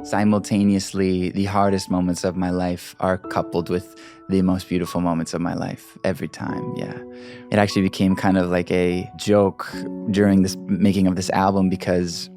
Simultaneously, the hardest moments of my life are coupled with the most beautiful moments of my life every time. Yeah. It actually became kind of like a joke during this making of this album, because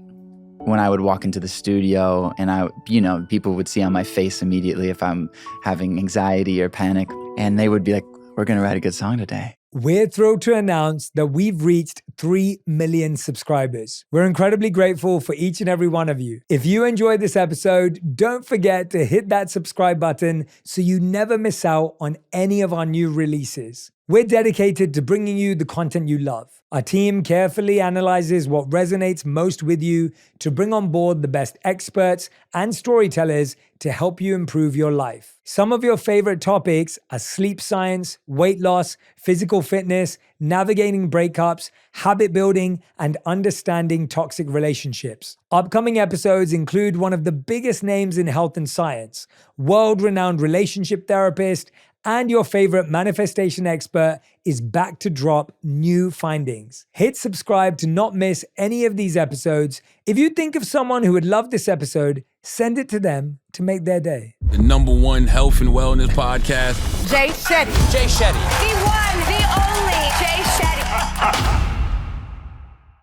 when I would walk into the studio and people would see on my face immediately if I'm having anxiety or panic, and they would be like, "We're going to write a good song today." We're thrilled to announce that we've reached 3 million subscribers. We're incredibly grateful for each and every one of you. If you enjoyed this episode, don't forget to hit that subscribe button so you never miss out on any of our new releases. We're dedicated to bringing you the content you love. Our team carefully analyzes what resonates most with you to bring on board the best experts and storytellers to help you improve your life. Some of your favorite topics are sleep science, weight loss, physical fitness, navigating breakups, habit building, and understanding toxic relationships. Upcoming episodes include one of the biggest names in health and science, world-renowned relationship therapist, and your favorite manifestation expert is back to drop new findings. Hit subscribe to not miss any of these episodes. If you think of someone who would love this episode, send it to them to make their day. The #1 health and wellness podcast. Jay Shetty. Jay Shetty. The one, the only Jay Shetty.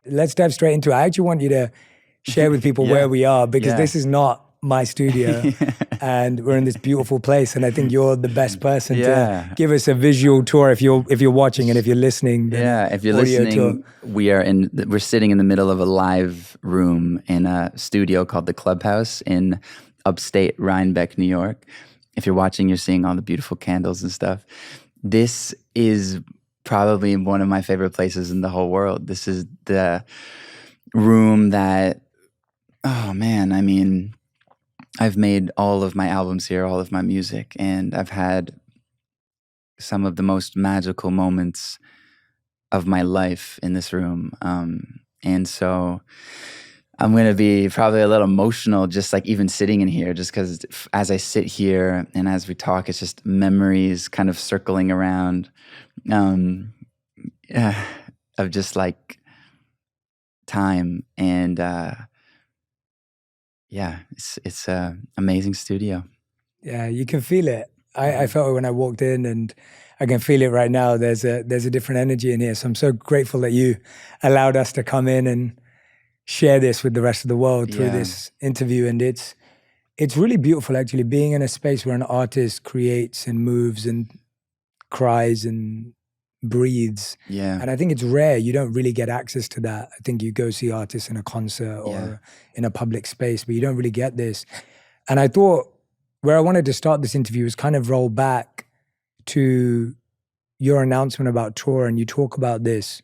Let's dive straight into it. I actually want you to share with people where we are, because this is not my studio and we're in this beautiful place, and I think you're the best person to give us a visual tour if you're watching, and if you're listening. If you're listening, we're sitting in the middle of a live room in a studio called the Clubhouse in upstate Rhinebeck, New York. If you're watching, you're seeing all the beautiful candles and stuff. This is probably one of my favorite places in the whole world. This is the room that, oh man, I mean, I've made all of my albums here, all of my music, and I've had some of the most magical moments of my life in this room. And so I'm going to be probably a little emotional just like even sitting in here, just because as I sit here and as we talk, it's just memories kind of circling around of just like time. And it's an amazing studio. Yeah, you can feel it. I felt it when I walked in, and I can feel it right now. There's a different energy in here. So I'm so grateful that you allowed us to come in and share this with the rest of the world through this interview. And it's really beautiful, actually, being in a space where an artist creates and moves and cries and breathes. Yeah. And I think it's rare. You don't really get access to that. I think you go see artists in a concert or in a public space, but you don't really get this. And I thought where I wanted to start this interview was kind of roll back to your announcement about tour, and you talk about this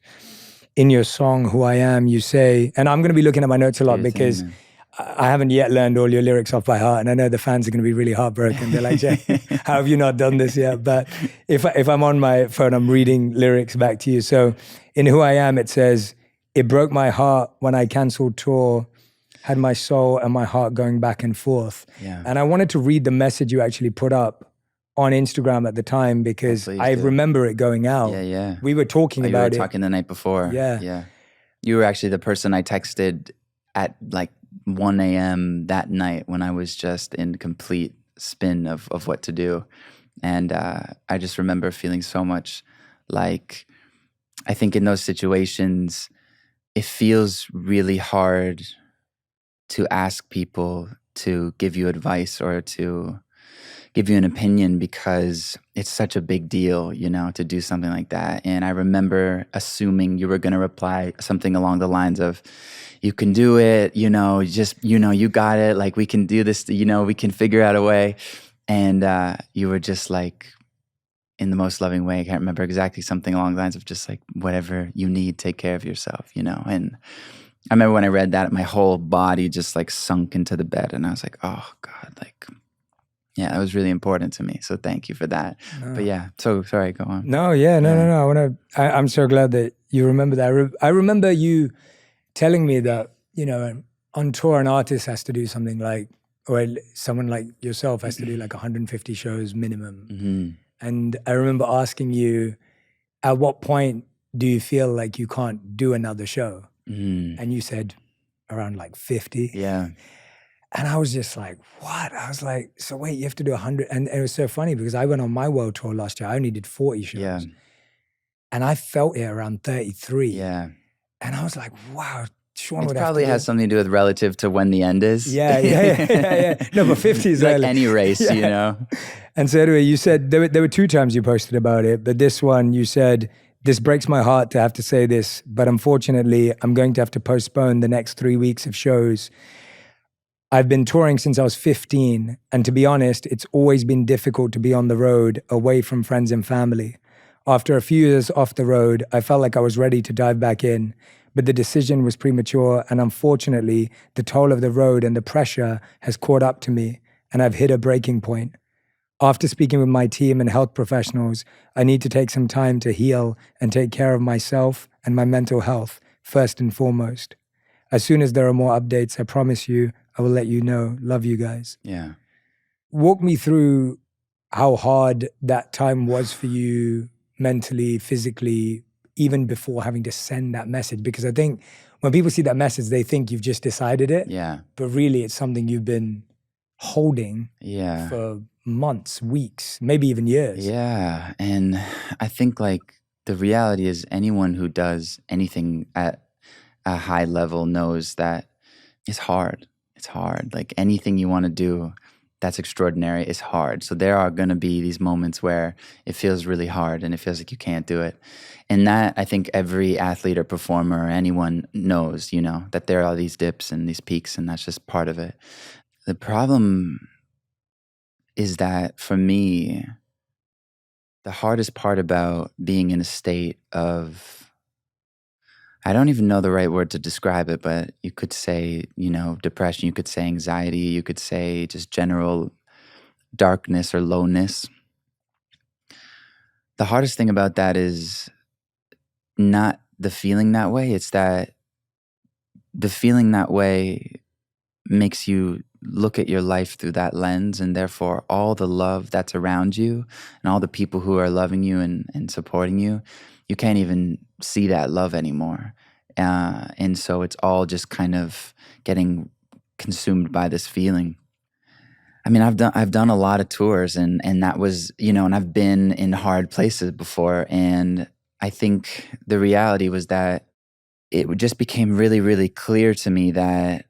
in your song, Who I Am. You say, and I'm going to be looking at my notes a lot because I haven't yet learned all your lyrics off by heart, and I know the fans are going to be really heartbroken. They're like, Jay, how have you not done this yet? But if I'm on my phone, I'm reading lyrics back to you. So in Who I Am, it says, "It broke my heart when I canceled tour, had my soul and my heart going back and forth." Yeah. And I wanted to read the message you actually put up on Instagram at the time, because I remember it going out. Yeah. We were talking about it. You were talking the night before. Yeah. You were actually the person I texted at like 1 a.m. that night when I was just in complete spin of what to do. And I just remember feeling so much like, I think in those situations, it feels really hard to ask people to give you advice or to give you an opinion, because it's such a big deal, to do something like that. And I remember assuming you were going to reply something along the lines of, "You can do it, you got it, like we can do this, we can figure out a way." And you were just like, in the most loving way, I can't remember exactly, something along the lines of just like, "Whatever you need, take care of yourself," And I remember when I read that, my whole body just like sunk into the bed, and I was like, oh God, like, yeah, that was really important to me. So thank you for that. No. But yeah, so sorry, go on. No. I'm so glad that you remember that. I remember you telling me that, on tour, an artist has to do something like, or someone like yourself has to do like 150 shows minimum. Mm-hmm. And I remember asking you, at what point do you feel like you can't do another show? Mm-hmm. And you said around like 50. Yeah. And I was just like, what? I was like, so wait, you have to do 100. And it was so funny because I went on my world tour last year. I only did 40 shows. Yeah. And I felt it around 33. Yeah. And I was like, wow, Sean It would probably have to has something to do with relative to when the end is. Yeah. No, but 50 is like early. any race, Yeah. you know? And so anyway, you said, there were 2 times you posted about it, but this one you said, this breaks my heart to have to say this, but unfortunately, I'm going to have to postpone the next 3 weeks of shows. I've been touring since I was 15, and to be honest, it's always been difficult to be on the road, away from friends and family. After a few years off the road, I felt like I was ready to dive back in, but the decision was premature, and unfortunately, the toll of the road and the pressure has caught up to me, and I've hit a breaking point. After speaking with my team and health professionals, I need to take some time to heal and take care of myself and my mental health, first and foremost. As soon as there are more updates, I promise you, I will let you know. Love you guys. Yeah. Walk me through how hard that time was for you mentally, physically, even before having to send that message. Because I think when people see that message, they think you've just decided it. Yeah. But really, it's something you've been holding Yeah. for months, weeks, maybe even years. Yeah. And I think like the reality is anyone who does anything at a high level knows that it's hard. It's hard. Like anything you want to do that's extraordinary is hard. So there are going to be these moments where it feels really hard and it feels like you can't do it. And that I think every athlete or performer or anyone knows, you know, that there are these dips and these peaks, and that's just part of it. The problem is that for me, the hardest part about being in a state of, I don't even know the right word to describe it, but you could say, you know, depression, you could say anxiety, you could say just general darkness or lowness. The hardest thing about that is not the feeling that way. It's that the feeling that way makes you look at your life through that lens, and therefore all the love that's around you and all the people who are loving you and supporting you, you can't even see that love anymore. And so it's all just kind of getting consumed by this feeling. I mean, I've done a lot of tours, and that was, you know, and I've been in hard places before. And I think the reality was that it just became really, really clear to me that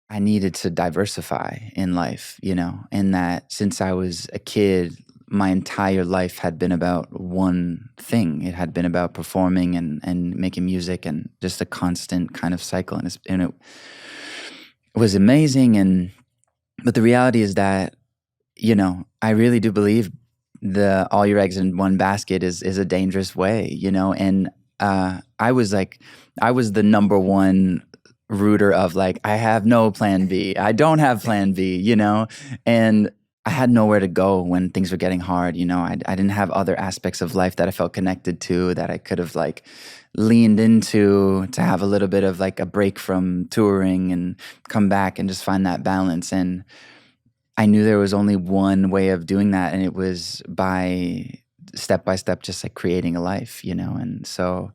I needed to diversify in life, you know, and that since I was a kid, my entire life had been about one thing. It had been about performing and making music, and just a constant kind of cycle. And it was amazing. But the reality is that, you know, I really do believe all your eggs in one basket is a dangerous way, you know. And I was the number one rooter of like, I have no plan B. I don't have plan B, you know. And I had nowhere to go when things were getting hard, you know. I didn't have other aspects of life that I felt connected to, that I could have like leaned into to have a little bit of like a break from touring and come back and just find that balance. And I knew there was only one way of doing that, and it was by step, just like creating a life, you know. And so,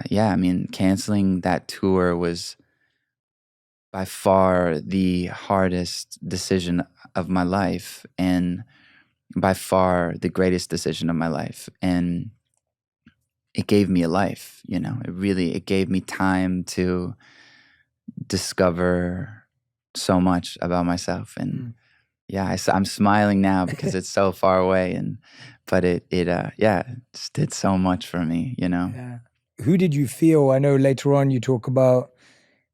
yeah, I mean, canceling that tour was by far the hardest decision of my life, and by far the greatest decision of my life. And it gave me a life, you know. It gave me time to discover so much about myself. And yeah, I'm smiling now because it's so far away, but it just did so much for me, you know. Yeah. Who did you feel? I know later on you talk about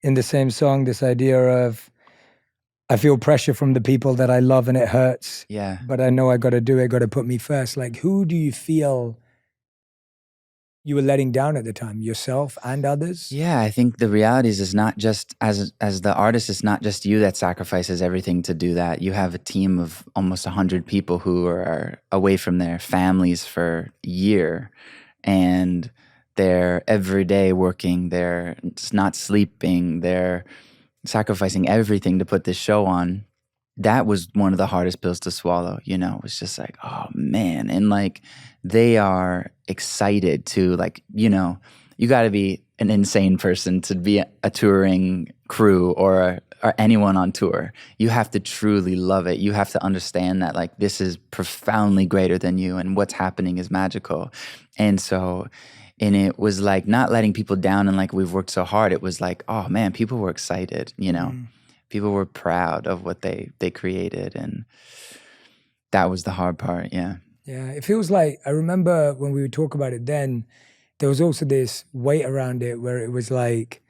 in the same song this idea of, I feel pressure from the people that I love and it hurts. Yeah. But I know I got to do it, got to put me first. Like, who do you feel you were letting down at the time, yourself and others? Yeah, I think the reality is not just, as the artist, it's not just you that sacrifices everything to do that. You have a team of almost 100 people who are away from their families for a year, and they're every day working, they're not sleeping, they're sacrificing everything to put this show on. That was one of the hardest pills to swallow, you know. It was just like, oh man. And like, they are excited to, like, you know, you got to be an insane person to be a touring crew or or anyone on tour. You have to truly love it. You have to understand that like this is profoundly greater than you and what's happening is magical. And so, and it was like not letting people down and like we've worked so hard. It was like, oh man, people were excited, you know. People were proud of what they created, and that was the hard part, yeah. Yeah, it feels like, I remember when we would talk about it then, there was also this weight around it where it was like,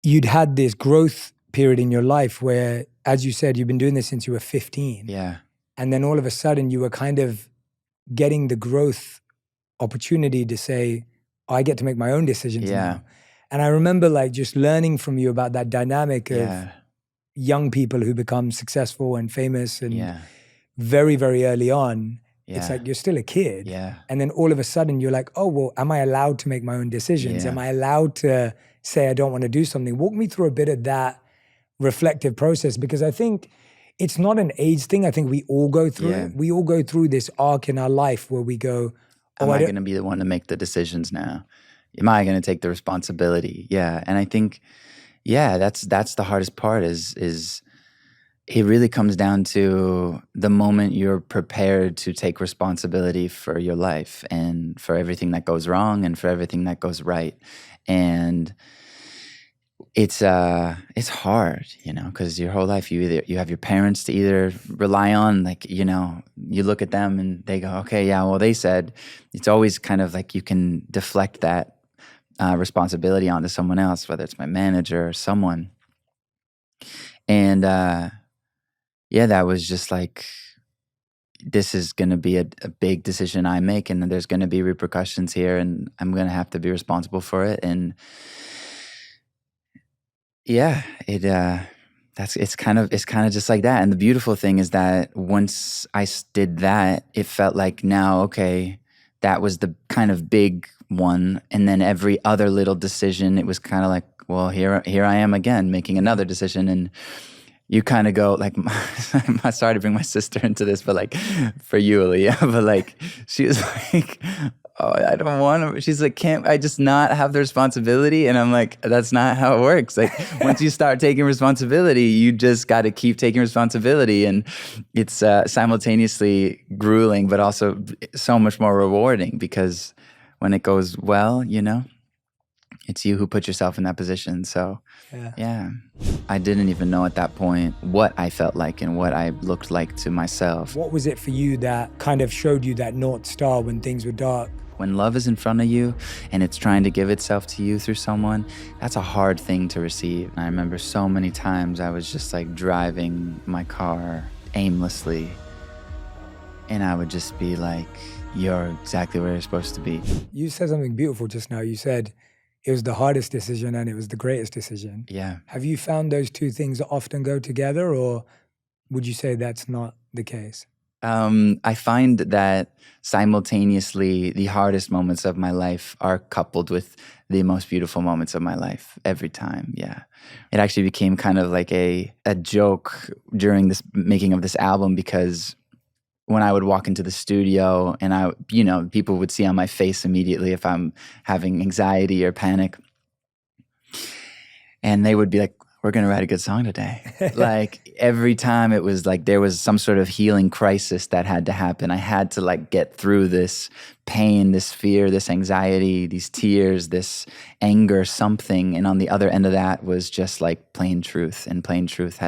you'd had this growth period in your life where, as you said, you've been doing this since you were 15. Yeah. And then all of a sudden you were kind of getting the growth opportunity to say, oh, I get to make my own decisions now. And I remember like just learning from you about that dynamic of young people who become successful and famous and very, very early on. It's like you're still a kid. And then all of a sudden you're like, oh, well, am I allowed to make my own decisions? Am I allowed to say I don't want to do something? Walk me through a bit of that reflective process, because I think it's not an age thing. I think we all go through it. We all go through this arc in our life where we go, am I going to be the one to make the decisions now? Am I going to take the responsibility? Yeah. And I think, that's the hardest part is it really comes down to the moment you're prepared to take responsibility for your life and for everything that goes wrong and for everything that goes right. And it's hard, you know, because your whole life you have your parents to either rely on, like, you know, you look at them and they go, okay, yeah, well, they said. It's always kind of like you can deflect that responsibility onto someone else, whether it's my manager or someone. And that was just like, this is going to be a big decision I make, and there's going to be repercussions here, and I'm going to have to be responsible for it. And it's kind of just like that. And the beautiful thing is that once I did that, it felt like now, okay, that was the kind of big one. And then every other little decision, it was kind of like, well, here I am again, making another decision. And you kind of go like, I'm sorry to bring my sister into this, but like for you, Aaliyah, but like she was like, oh, I don't want to. She's like, can't I just not have the responsibility? And I'm like, that's not how it works. Like once you start taking responsibility, you just got to keep taking responsibility. And it's simultaneously grueling, but also so much more rewarding, because when it goes well, you know, it's you who put yourself in that position. So yeah, I didn't even know at that point what I felt like and what I looked like to myself. What was it for you that kind of showed you that North Star when things were dark? When love is in front of you and it's trying to give itself to you through someone, that's a hard thing to receive. I remember so many times I was just like driving my car aimlessly, and I would just be like, you're exactly where you're supposed to be. You said something beautiful just now. You said it was the hardest decision and it was the greatest decision. Yeah. Have you found those two things often go together, or would you say that's not the case? I find that simultaneously the hardest moments of my life are coupled with the most beautiful moments of my life every time. Yeah. It actually became kind of like a joke during this making of this album, because when I would walk into the studio and people would see on my face immediately if I'm having anxiety or panic. And they would be like, we're going to write a good song today. Like every time it was like there was some sort of healing crisis that had to happen. I had to like get through this pain, this fear, this anxiety, these tears, this anger, something. And on the other end of that was just like plain truth. And plain truth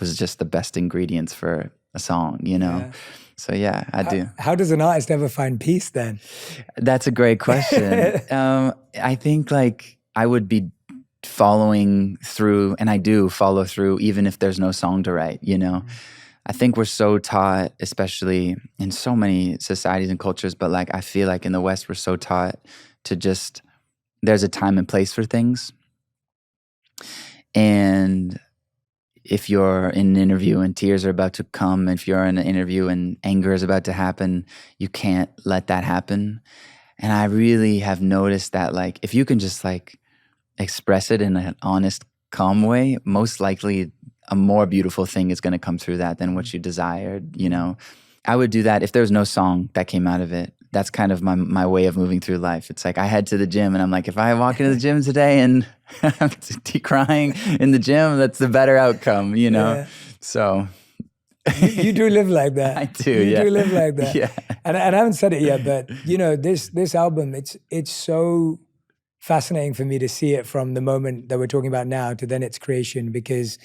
was just the best ingredients for a song, you know? Yeah. So yeah, I do. How does an artist ever find peace then? That's a great question. I think like I would be following through, and I do follow through even if there's no song to write, you know? I think we're so taught, especially in so many societies and cultures, but like I feel like in the West, we're so taught to just, there's a time and place for things. And if you're in an interview and tears are about to come, if you're in an interview and anger is about to happen, you can't let that happen. And I really have noticed that like, if you can just like express it in an honest, calm way, most likely a more beautiful thing is going to come through that than what you desired, you know? I would do that if there was no song that came out of it. that's kind of my way of moving through life. It's like I head to the gym and I'm like, if I walk into the gym today and I'm crying in the gym, that's the better outcome, you know? Yeah. So You do live like that. I do, You yeah. do live like that. Yeah. And I haven't said it yet, but you know, this album, it's so fascinating for me to see it from the moment that we're talking about now to then its creation, because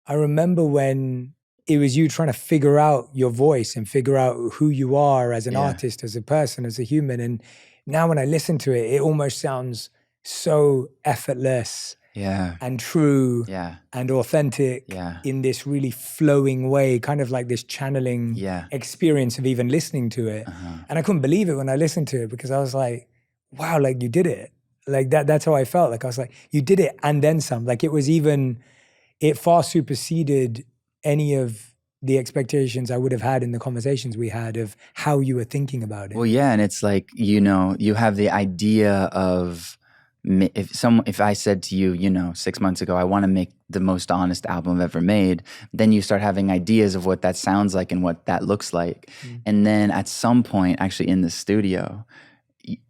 I remember when it was you trying to figure out your voice and figure out who you are as an artist, as a person, as a human. And now when I listen to it, it almost sounds so effortless and true and authentic in this really flowing way, kind of like this channeling experience of even listening to it. And I couldn't believe it when I listened to it, because I was like, wow, like you did it. Like that's how I felt. Like I was like, you did it and then some. Like it far superseded any of the expectations I would have had in the conversations we had of how you were thinking about it. Well, yeah, and it's like, you know, you have the idea of, if I said to you, you know, 6 months ago, I want to make the most honest album I've ever made, then you start having ideas of what that sounds like and what that looks like. And then at some point, actually in the studio,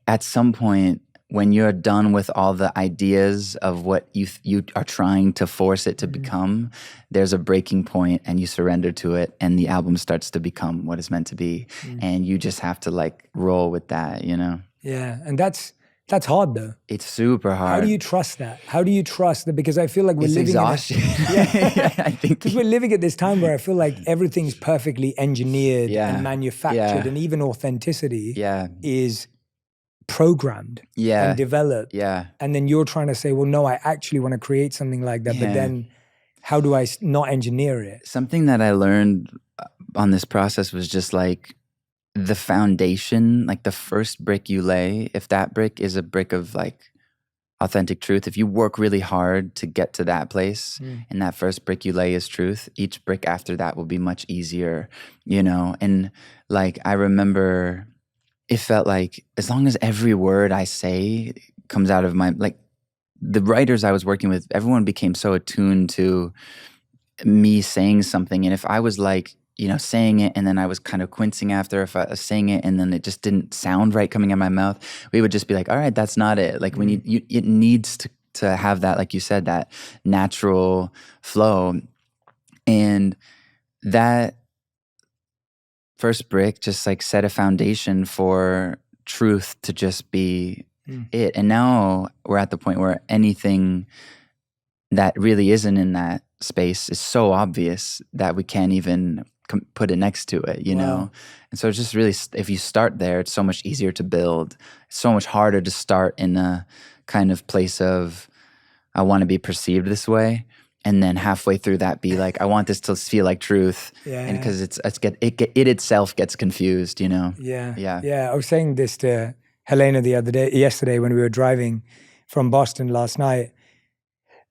at some point, when you're done with all the ideas of what you are trying to force it to become, there's a breaking point and you surrender to it and the album starts to become what it's meant to be. And you just have to like roll with that, you know? Yeah, and that's hard though. It's super hard. How do you trust that? How do you trust that? Because I feel like we're living exhaustion. I think because we're living at this time where I feel like everything's perfectly engineered and manufactured, and even authenticity is programmed and developed. And then you're trying to say, well, no, I actually want to create something like that. But then how do I not engineer it? Something that I learned on this process was just like the foundation, like the first brick you lay, if that brick is a brick of like authentic truth, if you work really hard to get to that place and that first brick you lay is truth, each brick after that will be much easier, you know? And like, I remember it felt like as long as every word I say comes out of my, like the writers I was working with, everyone became so attuned to me saying something. And if I was like, you know, saying it and then I was kind of quincing after, if I was saying it and then it just didn't sound right coming out of my mouth, we would just be like, all right, that's not it. Like we need, it needs to have that, like you said, that natural flow. And that first brick just like set a foundation for truth to just be it. And now we're at the point where anything that really isn't in that space is so obvious that we can't even put it next to it, you know? And so it's just really, if you start there, it's so much easier to build. It's so much harder to start in a kind of place of, I want to be perceived this way. And then halfway through that be like, I want this to feel like truth. And because it itself gets confused, you know? Yeah, I was saying this to Helena yesterday when we were driving from Boston last night.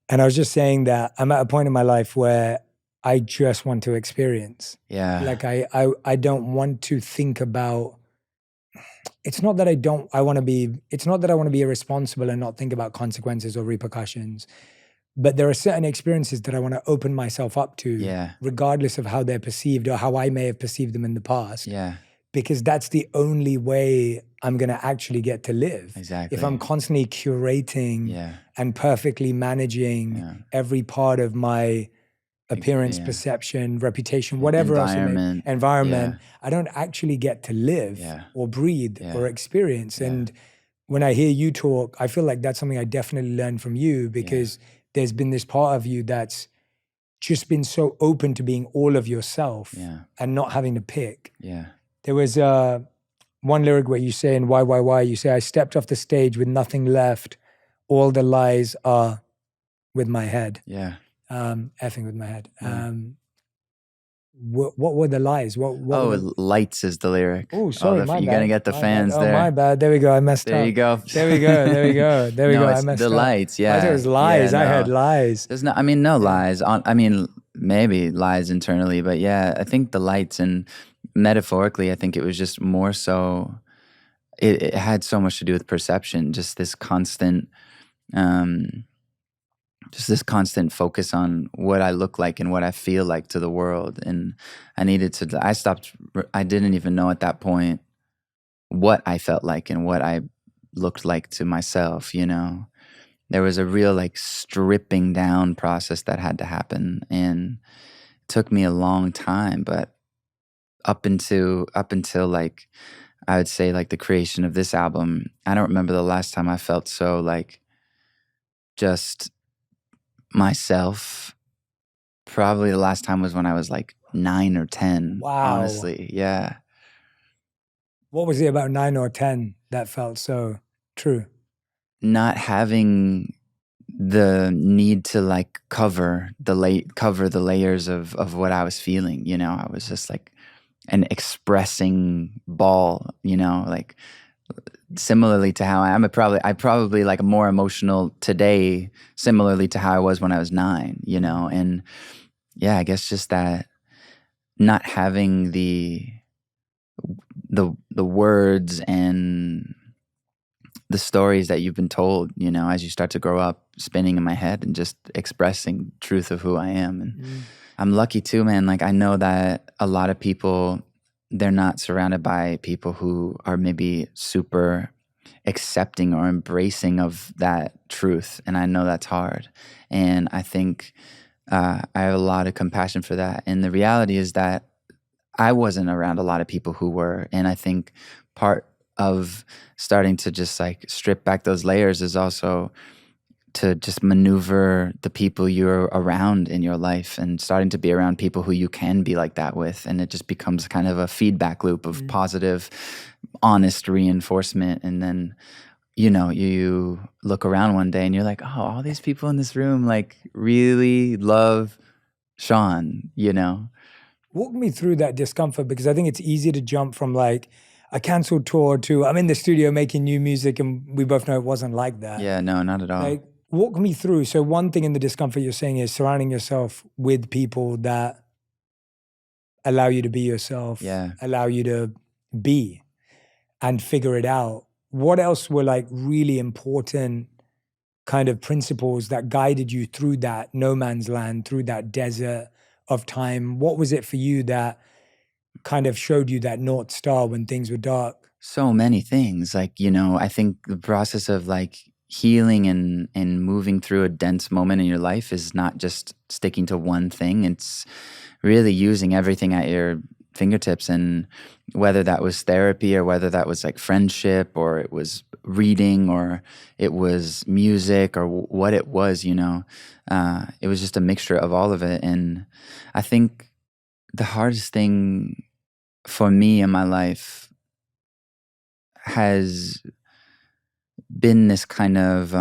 And I was just saying that I'm at a point in my life where I just want to experience. Like I don't want to think about, it's not that I want to be irresponsible and not think about consequences or repercussions. But there are certain experiences that I want to open myself up to, regardless of how they're perceived or how I may have perceived them in the past. Because that's the only way I'm going to actually get to live. Exactly. If I'm constantly curating and perfectly managing every part of my appearance, perception, reputation, whatever environment, I don't actually get to live or breathe or experience. And when I hear you talk, I feel like that's something I definitely learned from you, because there's been this part of you that's just been so open to being all of yourself and not having to pick. There was one lyric where you say in Why, you say, I stepped off the stage with nothing left. All the lies are with my head. Effing with my head. What were the lies? Lights is the lyric. Oh, sorry, my bad. You're gonna get the fans there. Oh, my bad. There we go. I messed up. There you go. There we go. There we go. I messed the up. lights. I thought it was lies. I heard lies. There's no. I mean, no lies. I mean, maybe lies internally, but yeah, I think the lights, and metaphorically, I think it was just more so. It had so much to do with perception. Just this constant. Just this constant focus on what I look like and what I feel like to the world. And I didn't even know at that point what I felt like and what I looked like to myself, you know. There was a real like stripping down process that had to happen, and it took me a long time, but up until like I would say like the creation of this album, I don't remember the last time I felt so like just myself. Probably the last time was when I was like 9 or 10. Wow. Honestly, yeah. What was it about 9 or 10 that felt so true? Not having the need to like cover the layers of what I was feeling, you know. I was just like an expressing ball, you know, like similarly to how I probably like more emotional today, similarly to how I was when I was 9, you know. And yeah, I guess just that not having the words and the stories that you've been told, you know, as you start to grow up, spinning in my head and just expressing truth of who I am. And I'm lucky too, man. Like I know that a lot of people, they're not surrounded by people who are maybe super accepting or embracing of that truth. And I know that's hard. And I think I have a lot of compassion for that. And the reality is that I wasn't around a lot of people who were. And I think part of starting to just like strip back those layers is also to just maneuver the people you're around in your life and starting to be around people who you can be like that with. And it just becomes kind of a feedback loop of positive, honest reinforcement. And then, you know, you look around one day and you're like, oh, all these people in this room like really love Shawn, you know? Walk me through that discomfort, because I think it's easy to jump from like a canceled tour to I'm in the studio making new music, and we both know it wasn't like that. Yeah, no, not at all. Like, walk me through. So one thing in the discomfort you're saying is surrounding yourself with people that allow you to be yourself, allow you to be and figure it out. What else were like really important kind of principles that guided you through that no man's land, through that desert of time? What was it for you that kind of showed you that North Star when things were dark? So many things. Like, you know, I think the process of like healing and moving through a dense moment in your life is not just sticking to one thing. It's really using everything at your fingertips. And whether that was therapy or whether that was like friendship or it was reading or it was music or what it was, you know, it was just a mixture of all of it. And I think the hardest thing for me in my life has been this kind of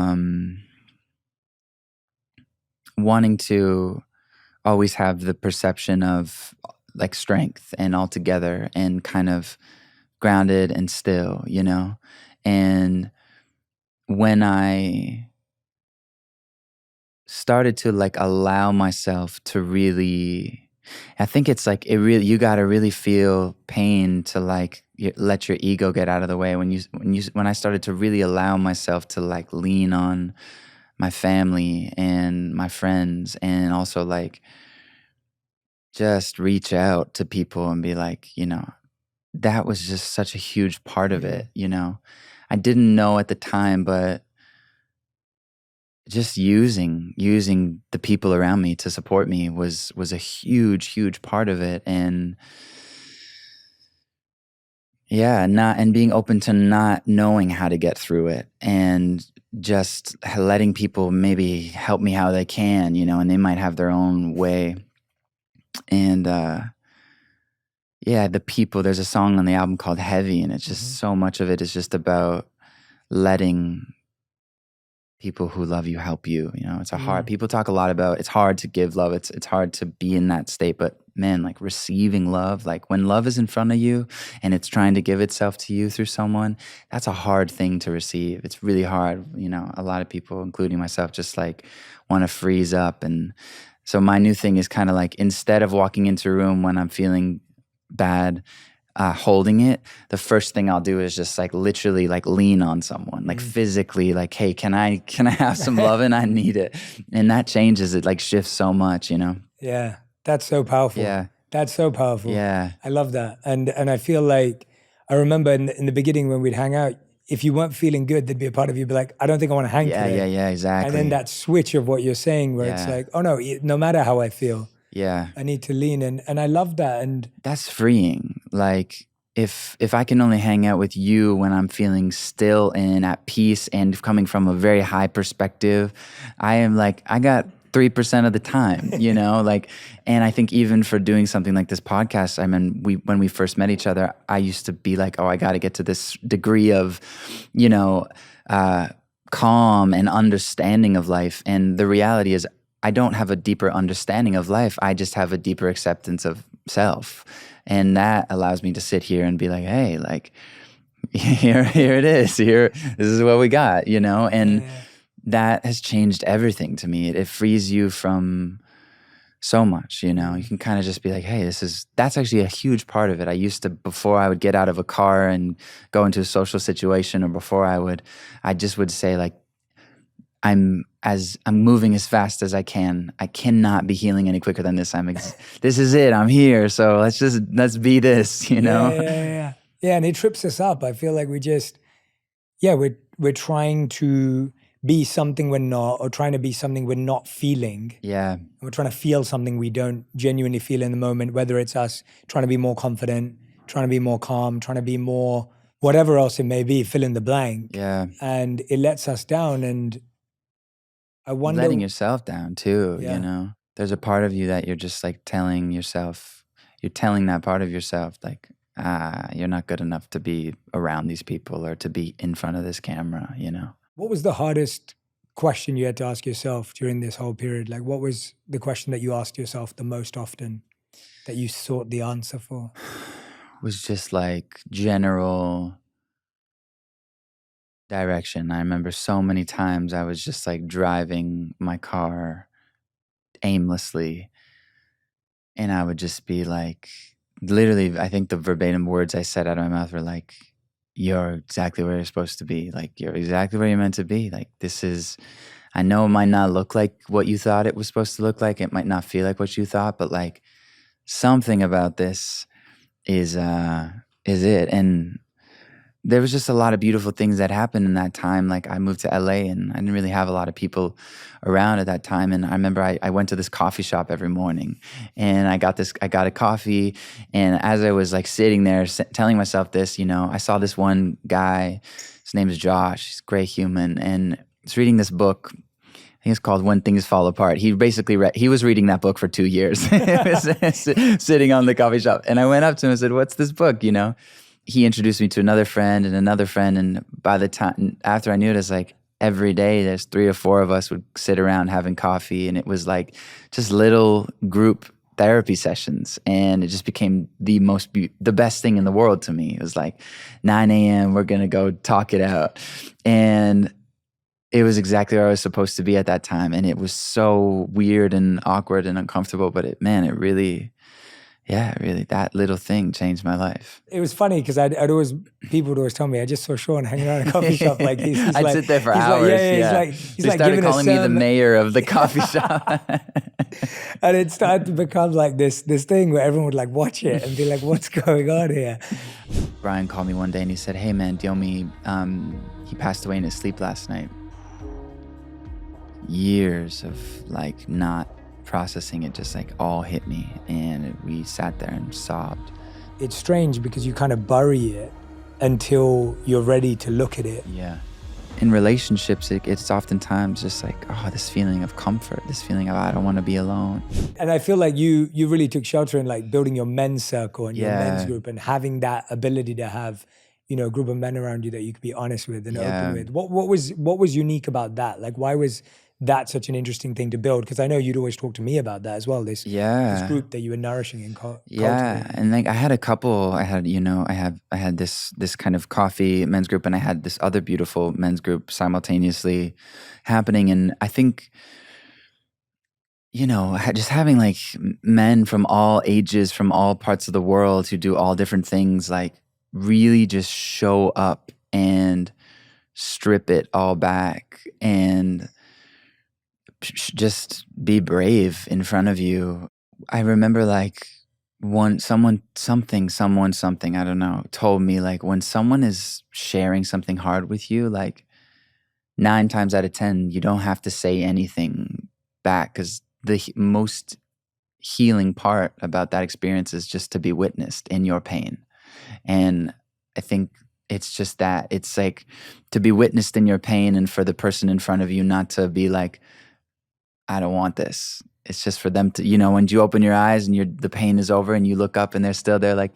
wanting to always have the perception of like strength and all together and kind of grounded and still, you know? And when I started to like allow myself to really, I think it's like you got to really feel pain to like let your ego get out of the way. When I started to really allow myself to like lean on my family and my friends, and also like just reach out to people and be like, you know, that was just such a huge part of it, you know. I didn't know at the time, but just using the people around me to support me was a huge part of it. And yeah, and being open to not knowing how to get through it and just letting people maybe help me how they can, you know, and they might have their own way. And yeah, the people, there's a song on the album called Heavy, and it's just so much of it is just about letting people who love you help you. You know, it's a hard, people talk a lot about it's hard to give love. It's hard to be in that state, but man, like receiving love, like when love is in front of you and it's trying to give itself to you through someone, that's a hard thing to receive. It's really hard. You know, a lot of people, including myself, just like want to freeze up. And so my new thing is kind of like, instead of walking into a room when I'm feeling bad, holding it, the first thing I'll do is just like literally like lean on someone, like physically, like, hey, can I have some love? And I need it. And that changes, it like shifts so much, you know? Yeah, that's so powerful. Yeah. That's so powerful. Yeah. I love that. And I feel like I remember in the beginning when we'd hang out, if you weren't feeling good, there'd be a part of you be like, I don't think I want to hang today. Yeah, exactly. And then that switch of what you're saying where it's like, oh no, no matter how I feel, I need to lean in. And I love that. And that's freeing. Like if I can only hang out with you when I'm feeling still and at peace and coming from a very high perspective, I am like, I got 3% of the time, you know, like, and I think even for doing something like this podcast, I mean, when we first met each other, I used to be like, oh, I got to get to this degree of, you know, calm and understanding of life. And the reality is I don't have a deeper understanding of life. I just have a deeper acceptance of self. And that allows me to sit here and be like, hey, like, here it is. This is what we got, you know? And that has changed everything to me. It frees you from so much, you know? You can kind of just be like, hey, that's actually a huge part of it. I used to, before I would get out of a car and go into a social situation, or before I just would say like, I'm moving as fast as I can. I cannot be healing any quicker than this. This is it. I'm here. So let's be this, you know? Yeah, and it trips us up. I feel like we're trying to be something we're not, or trying to be something we're not feeling. Yeah. We're trying to feel something we don't genuinely feel in the moment, whether it's us trying to be more confident, trying to be more calm, trying to be more whatever else it may be, fill in the blank. Yeah. And it lets us down. And I wonder, letting yourself down too, you know? There's a part of you that you're just like telling that part of yourself like, you're not good enough to be around these people or to be in front of this camera, you know? What was the hardest question you had to ask yourself during this whole period? Like, what was the question that you asked yourself the most often that you sought the answer for? It was just like general direction. I remember so many times I was just like driving my car aimlessly, and I would just be like, literally, I think the verbatim words I said out of my mouth were like, you're exactly where you're supposed to be. Like, you're exactly where you're meant to be. Like, I know it might not look like what you thought it was supposed to look like. It might not feel like what you thought, but like something about this is it. And there was just a lot of beautiful things that happened in that time. Like I moved to LA and I didn't really have a lot of people around at that time. And I remember I went to this coffee shop every morning and I got a coffee. And as I was like sitting there telling myself this, you know, I saw this one guy, his name is Josh, he's a great human. And he's reading this book. I think it's called When Things Fall Apart. He basically he was reading that book for 2 years, sitting on the coffee shop. And I went up to him and said, what's this book, you know? He introduced me to another friend. And by the time, after I knew it, it's like every day there's 3 or 4 of us would sit around having coffee. And it was like just little group therapy sessions. And it just became the best thing in the world to me. It was like 9 a.m., we're going to go talk it out. And it was exactly where I was supposed to be at that time. And it was so weird and awkward and uncomfortable, but it really, that little thing changed my life. It was funny because people would always tell me, I just saw Sean hanging out in a coffee shop. Like I'd sit there for hours. He's like started calling me the mayor of the coffee shop. And it started to become like this thing where everyone would like watch it and be like, what's going on here? Brian called me one day and he said, hey man, Diomi, he passed away in his sleep last night. Years of like not processing it just like all hit me, and we sat there and sobbed. It's strange because you kind of bury it until you're ready to look at it. Yeah. In relationships, it's oftentimes just like, oh, this feeling of comfort, this feeling of I don't want to be alone. And I feel like you really took shelter in like building your men's circle and your men's group and having that ability to have, you know, a group of men around you that you could be honest with and open with. What was unique about that? Like, why was that such an interesting thing to build? Because I know you'd always talk to me about that as well, this group that you were nourishing and cultivating. And like I had a couple, I had this kind of coffee men's group, and I had this other beautiful men's group simultaneously happening. And I think, you know, just having like men from all ages, from all parts of the world who do all different things, like really just show up and strip it all back and just be brave in front of you. I remember like something, I don't know, told me like when someone is sharing something hard with you, like 9 times out of 10, you don't have to say anything back, because the most healing part about that experience is just to be witnessed in your pain. And I think it's just that. It's like to be witnessed in your pain, and for the person in front of you not to be like, I don't want this. It's just for them to, when you open your eyes and the pain is over and you look up and they're still there, like,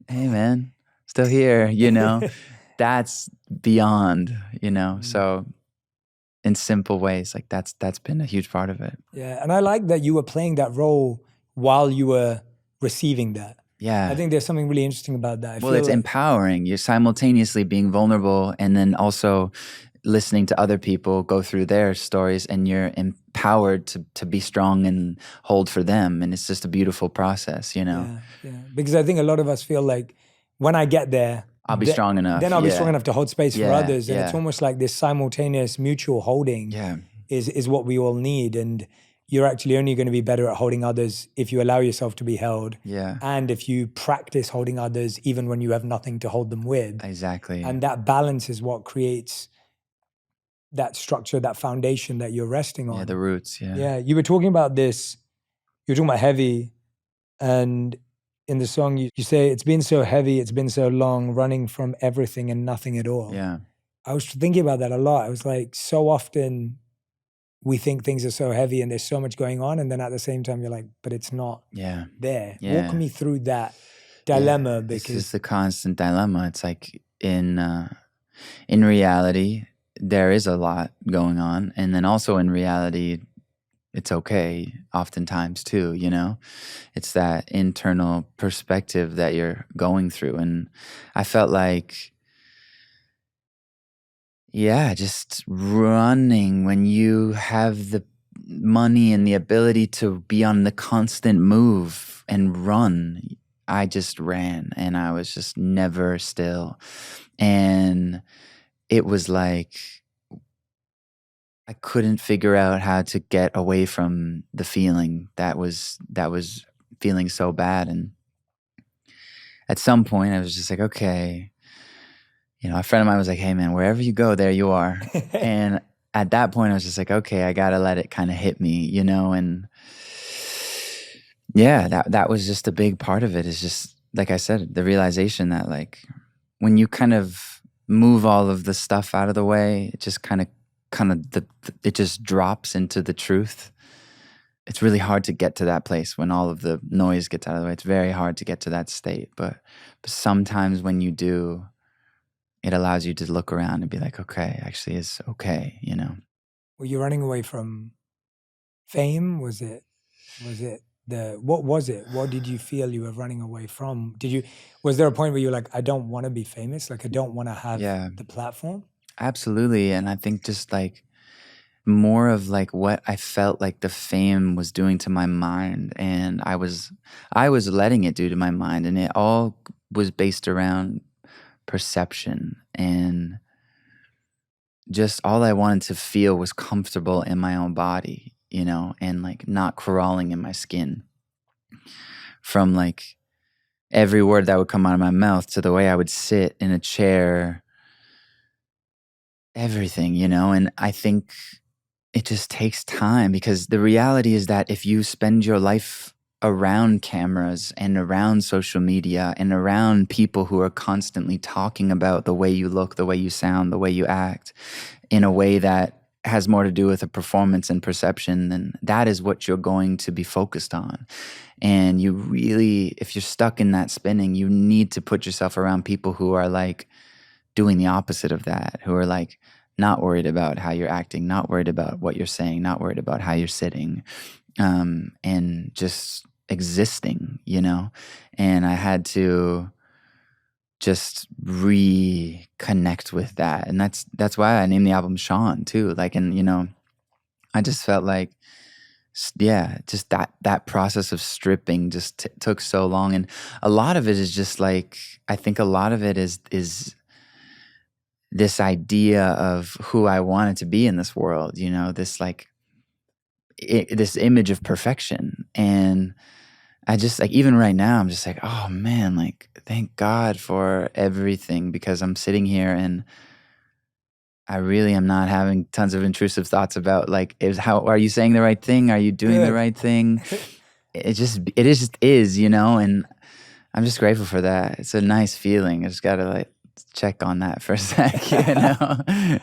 hey man, still here, that's beyond, so in simple ways, like that's been a huge part of it. Yeah, and I like that you were playing that role while you were receiving that. Yeah. I think there's something really interesting about that. Well, it's empowering. You're simultaneously being vulnerable and then also listening to other people go through their stories, and you're empowered to be strong and hold for them. And it's just a beautiful process, Yeah. Because I think a lot of us feel like when I get there, I'll be strong enough. Then I'll be strong enough to hold space for others. And yeah. it's almost like this simultaneous mutual holding is what we all need. And you're actually only going to be better at holding others if you allow yourself to be held. Yeah. And if you practice holding others even when you have nothing to hold them with. Exactly. And that balance is what creates that structure, that foundation that you're resting on. Yeah, the roots, Yeah, you were talking about this, you were talking about heavy, and in the song you say, it's been so heavy, it's been so long, running from everything and nothing at all. Yeah. I was thinking about that a lot. I was like, so often we think things are so heavy and there's so much going on, and then at the same time you're like, but it's not there. Walk me through that dilemma. Because this is the constant dilemma. It's like in reality, there is a lot going on. And then also in reality, it's okay oftentimes too, It's that internal perspective that you're going through. And I felt like, just running when you have the money and the ability to be on the constant move and run. I just ran, and I was just never still. And it was like I couldn't figure out how to get away from the feeling that was feeling so bad. And at some point I was just like, okay, a friend of mine was like, hey man, wherever you go, there you are. And at that point I was just like, okay, I gotta let it kind of hit me, and that was just a big part of it, is just, like I said, the realization that like when you kind of move all of the stuff out of the way, it just it just drops into the truth. It's really hard to get to that place when all of the noise gets out of the way. It's very hard to get to that state. But sometimes when you do, it allows you to look around and be like, okay, actually it's okay, Were you running away from fame? Was it what was it? What did you feel you were running away from? Was there a point where you were like, I don't want to be famous? Like, I don't want to have the platform? Absolutely. And I think just like more of like what I felt like the fame was doing to my mind, and I was letting it do to my mind, and it all was based around perception, and just all I wanted to feel was comfortable in my own body, and like not crawling in my skin. From like every word that would come out of my mouth to the way I would sit in a chair, everything, and I think it just takes time, because the reality is that if you spend your life around cameras and around social media and around people who are constantly talking about the way you look, the way you sound, the way you act in a way that has more to do with a performance and perception, then that is what you're going to be focused on. And you really, if you're stuck in that spinning, you need to put yourself around people who are like doing the opposite of that, who are like not worried about how you're acting, not worried about what you're saying, not worried about how you're sitting, and just existing, And I had to just reconnect with that. And that's why I named the album Shawn too. Like, and I just felt like, just that process of stripping just took so long. And a lot of it is just like, I think a lot of it is this idea of who I wanted to be in this world, this like, this image of perfection. And I just like, even right now, I'm just like, oh man, like thank God for everything, because I'm sitting here and I really am not having tons of intrusive thoughts about like, are you saying the right thing? Are you doing the Good. right thing? It is, you know, and I'm just grateful for that. It's a nice feeling. I just gotta like check on that for a sec, you know?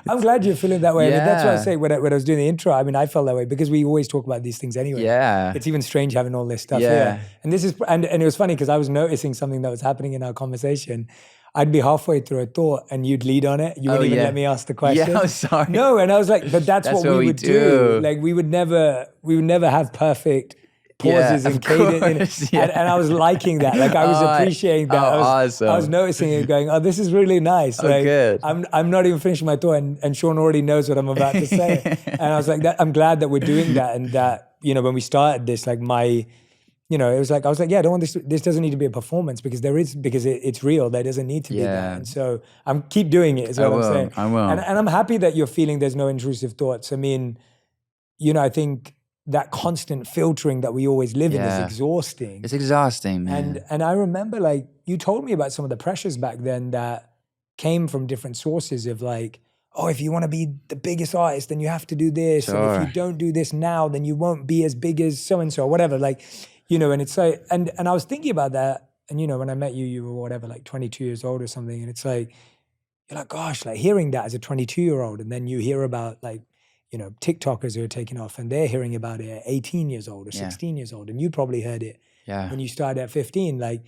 I'm glad you're feeling that way. I mean, that's what I Yeah. say when I was doing the intro. I mean, I felt that way because we always talk about these things anyway. Yeah. It's even strange having all this stuff Yeah. here. And this is, and it was funny because I was noticing something that was happening in our conversation. I'd be halfway through a thought and you'd lead on it. You wouldn't even yeah. let me ask the question. Yeah, I'm sorry. No, and I was like, but that's what we would do. do. Like we would never have perfect pauses Yeah, and of cadence. course, yeah. And I was liking that. Like I was appreciating that. awesome. I was noticing it going, oh, this is really nice. Oh, Like good. I'm not even finishing my thought and Sean already knows what I'm about to say. And I was like, I'm glad that we're doing that. And that, you know, when we started this, like it was like, I was like, yeah, I don't want this doesn't need to be a performance because it's real. There doesn't need to be that. Yeah. And so keep doing it is what I'm saying. I will. And I'm happy that you're feeling there's no intrusive thoughts. I mean, you know, I think that constant filtering that we always live in is exhausting. It's exhausting, man. And I remember like you told me about some of the pressures back then that came from different sources of like, oh, if you want to be the biggest artist, then you have to do this. And if you don't do this now, then you won't be as big as so-and-so or whatever. Like, you know, and it's like, and I was thinking about that. And, you know, when I met you, you were whatever, like 22 years old or something. And it's like, you're like, gosh, like hearing that as a 22-year-old. And then you hear about like, you know, TikTokers who are taking off and they're hearing about it at 18 years old or 16 years old. And you probably heard it when you started at 15. Like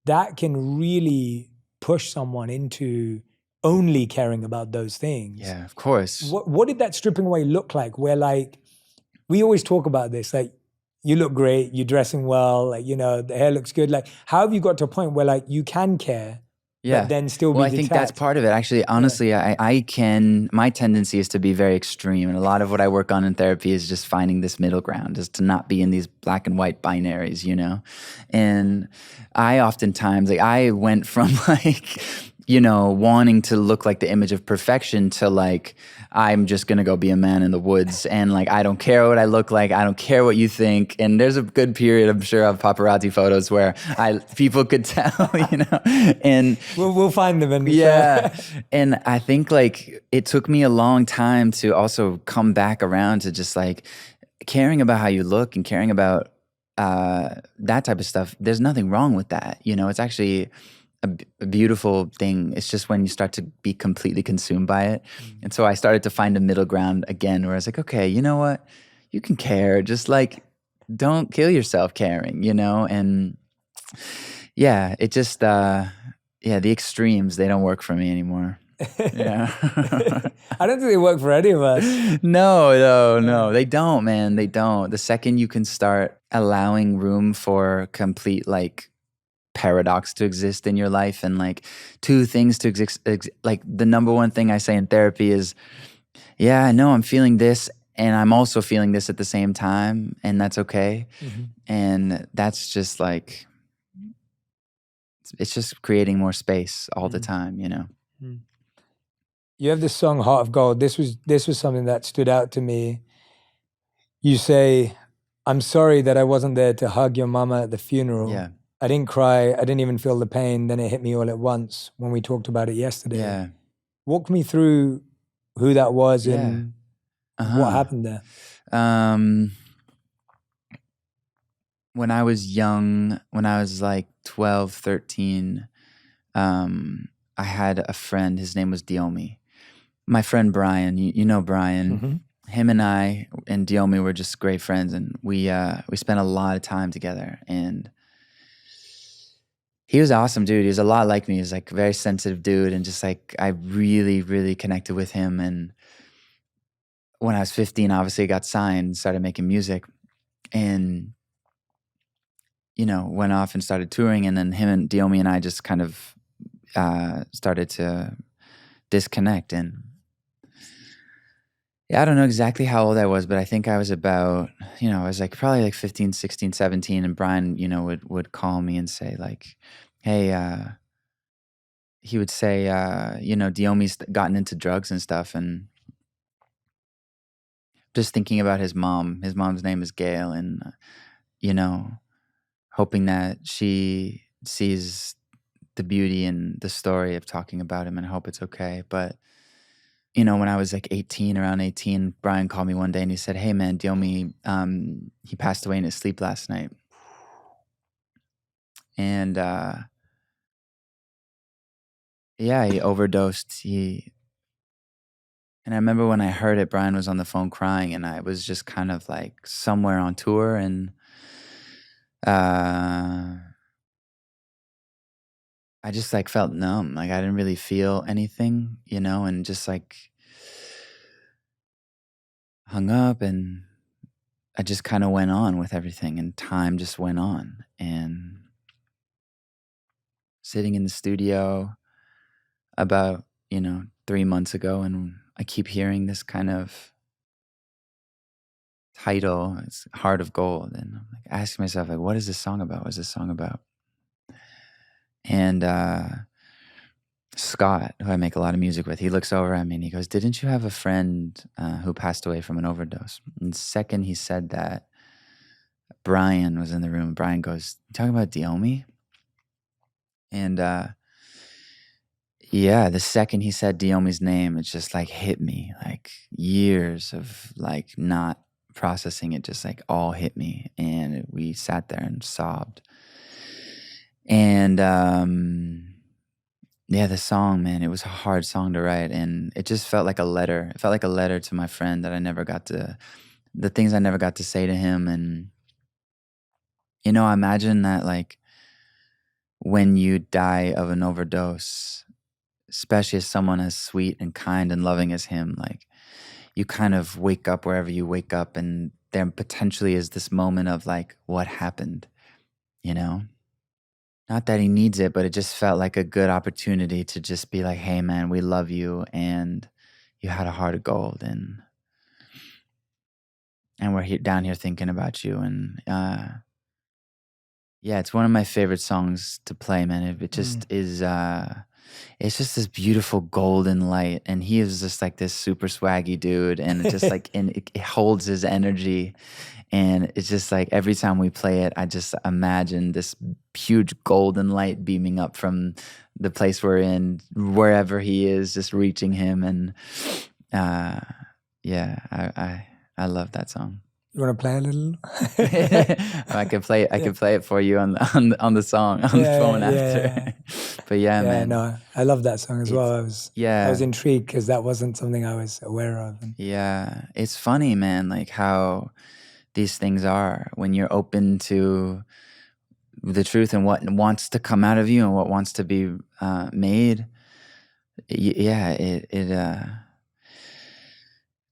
that can really push someone into only caring about those things. Yeah, of course. What did that stripping away look like? Where like, we always talk about this, like you look great, you're dressing well, like, you know, the hair looks good. Like how have you got to a point where like you can care, but then still be I think that's part of it. Actually, honestly, my tendency is to be very extreme. And a lot of what I work on in therapy is just finding this middle ground, is to not be in these black and white binaries, you know? And I oftentimes, like I went from like, you know, wanting to look like the image of perfection to like, I'm just gonna go be a man in the woods and like, I don't care what I look like, I don't care what you think. And there's a good period, I'm sure, of paparazzi photos where people could tell, you know, and we'll find them. And and I think like it took me a long time to also come back around to just like caring about how you look and caring about that type of stuff. There's nothing wrong with that, you know. It's actually a beautiful thing. It's just when you start to be completely consumed by it. And so I started to find a middle ground again where I was like, okay, you know what? You can care. Just like, don't kill yourself caring, you know? And yeah, it just, the extremes, they don't work for me anymore. Yeah. I don't think they work for any of us. No, they don't, man. They don't. The second you can start allowing room for complete like paradox to exist in your life and like two things to exist, like the number one thing I say in therapy is, yeah, I know I'm feeling this and I'm also feeling this at the same time, and that's okay. And that's just like, it's just creating more space all the time, you know. You have this song Heart of Gold. This was something that stood out to me. You say, I'm sorry that I wasn't there to hug your mama at the funeral. Yeah. I didn't cry. I didn't even feel the pain. Then it hit me all at once when we talked about it yesterday. Yeah. Walk me through who that was and what happened there. When I was young, when I was like 12, 13, I had a friend. His name was Diomi. My friend Brian, you know Brian. Him and I and Diomi were just great friends, and we spent a lot of time together. And he was awesome, dude. He was a lot like me. He was like a very sensitive dude, and just like I really, really connected with him. And when I was 15, obviously I got signed, started making music, and you know, went off and started touring. And then him and Diomi and I just kind of started to disconnect. And yeah, I don't know exactly how old I was, but I think I was about, you know, I was like probably like 15, 16, 17. And Brian, you know, would call me and say like, hey, he would say, you know, Diomi's gotten into drugs and stuff. And just thinking about his mom. His mom's name is Gail. And, you know, hoping that she sees the beauty in the story of talking about him, and I hope it's okay. But you know, when I was like 18, around 18, Brian called me one day and he said, "Hey man, Diomi, he passed away in his sleep last night." And yeah, he overdosed. And I remember when I heard it, Brian was on the phone crying, and I was just kind of like somewhere on tour, and I just like felt numb. Like I didn't really feel anything, you know, and just like hung up, and I just kind of went on with everything, and time just went on. And sitting in the studio about, 3 months ago, and I keep hearing this kind of title, it's Heart of Gold. And I'm like asking myself, like, what is this song about? What is this song about? And Scott, who I make a lot of music with, he looks over at me and he goes, "Didn't you have a friend who passed away from an overdose?" And the second he said that, Brian was in the room. Brian goes, "You talking about Diomi?" And yeah, the second he said Diomi's name, it just like hit me. Like years of like not processing it just like all hit me. And we sat there and sobbed. And yeah, the song, man, it was a hard song to write, and it just felt like a letter. It felt like a letter to my friend that I never got to, the things I never got to say to him. And, I imagine that like when you die of an overdose, especially as someone as sweet and kind and loving as him, like you kind of wake up wherever you wake up, and there potentially is this moment of like, what happened, you know? Not that he needs it, but it just felt like a good opportunity to just be like, "Hey man, we love you, and you had a heart of gold, and we're down here thinking about you." And yeah, it's one of my favorite songs to play, man. It just is. It's just this beautiful golden light, and he is just like this super swaggy dude, and it just like, and it holds his energy. And it's just like every time we play it, I just imagine this huge golden light beaming up from the place we're in, wherever he is, just reaching him. And yeah, I love that song. You want to play a little? I could play it. I could play it for you on the song on the phone after. Yeah. But yeah, man. No, I love that song as well. I was intrigued because that wasn't something I was aware of. Yeah, it's funny, man. Like how these things are when you're open to the truth and what wants to come out of you and what wants to be made. Yeah, it's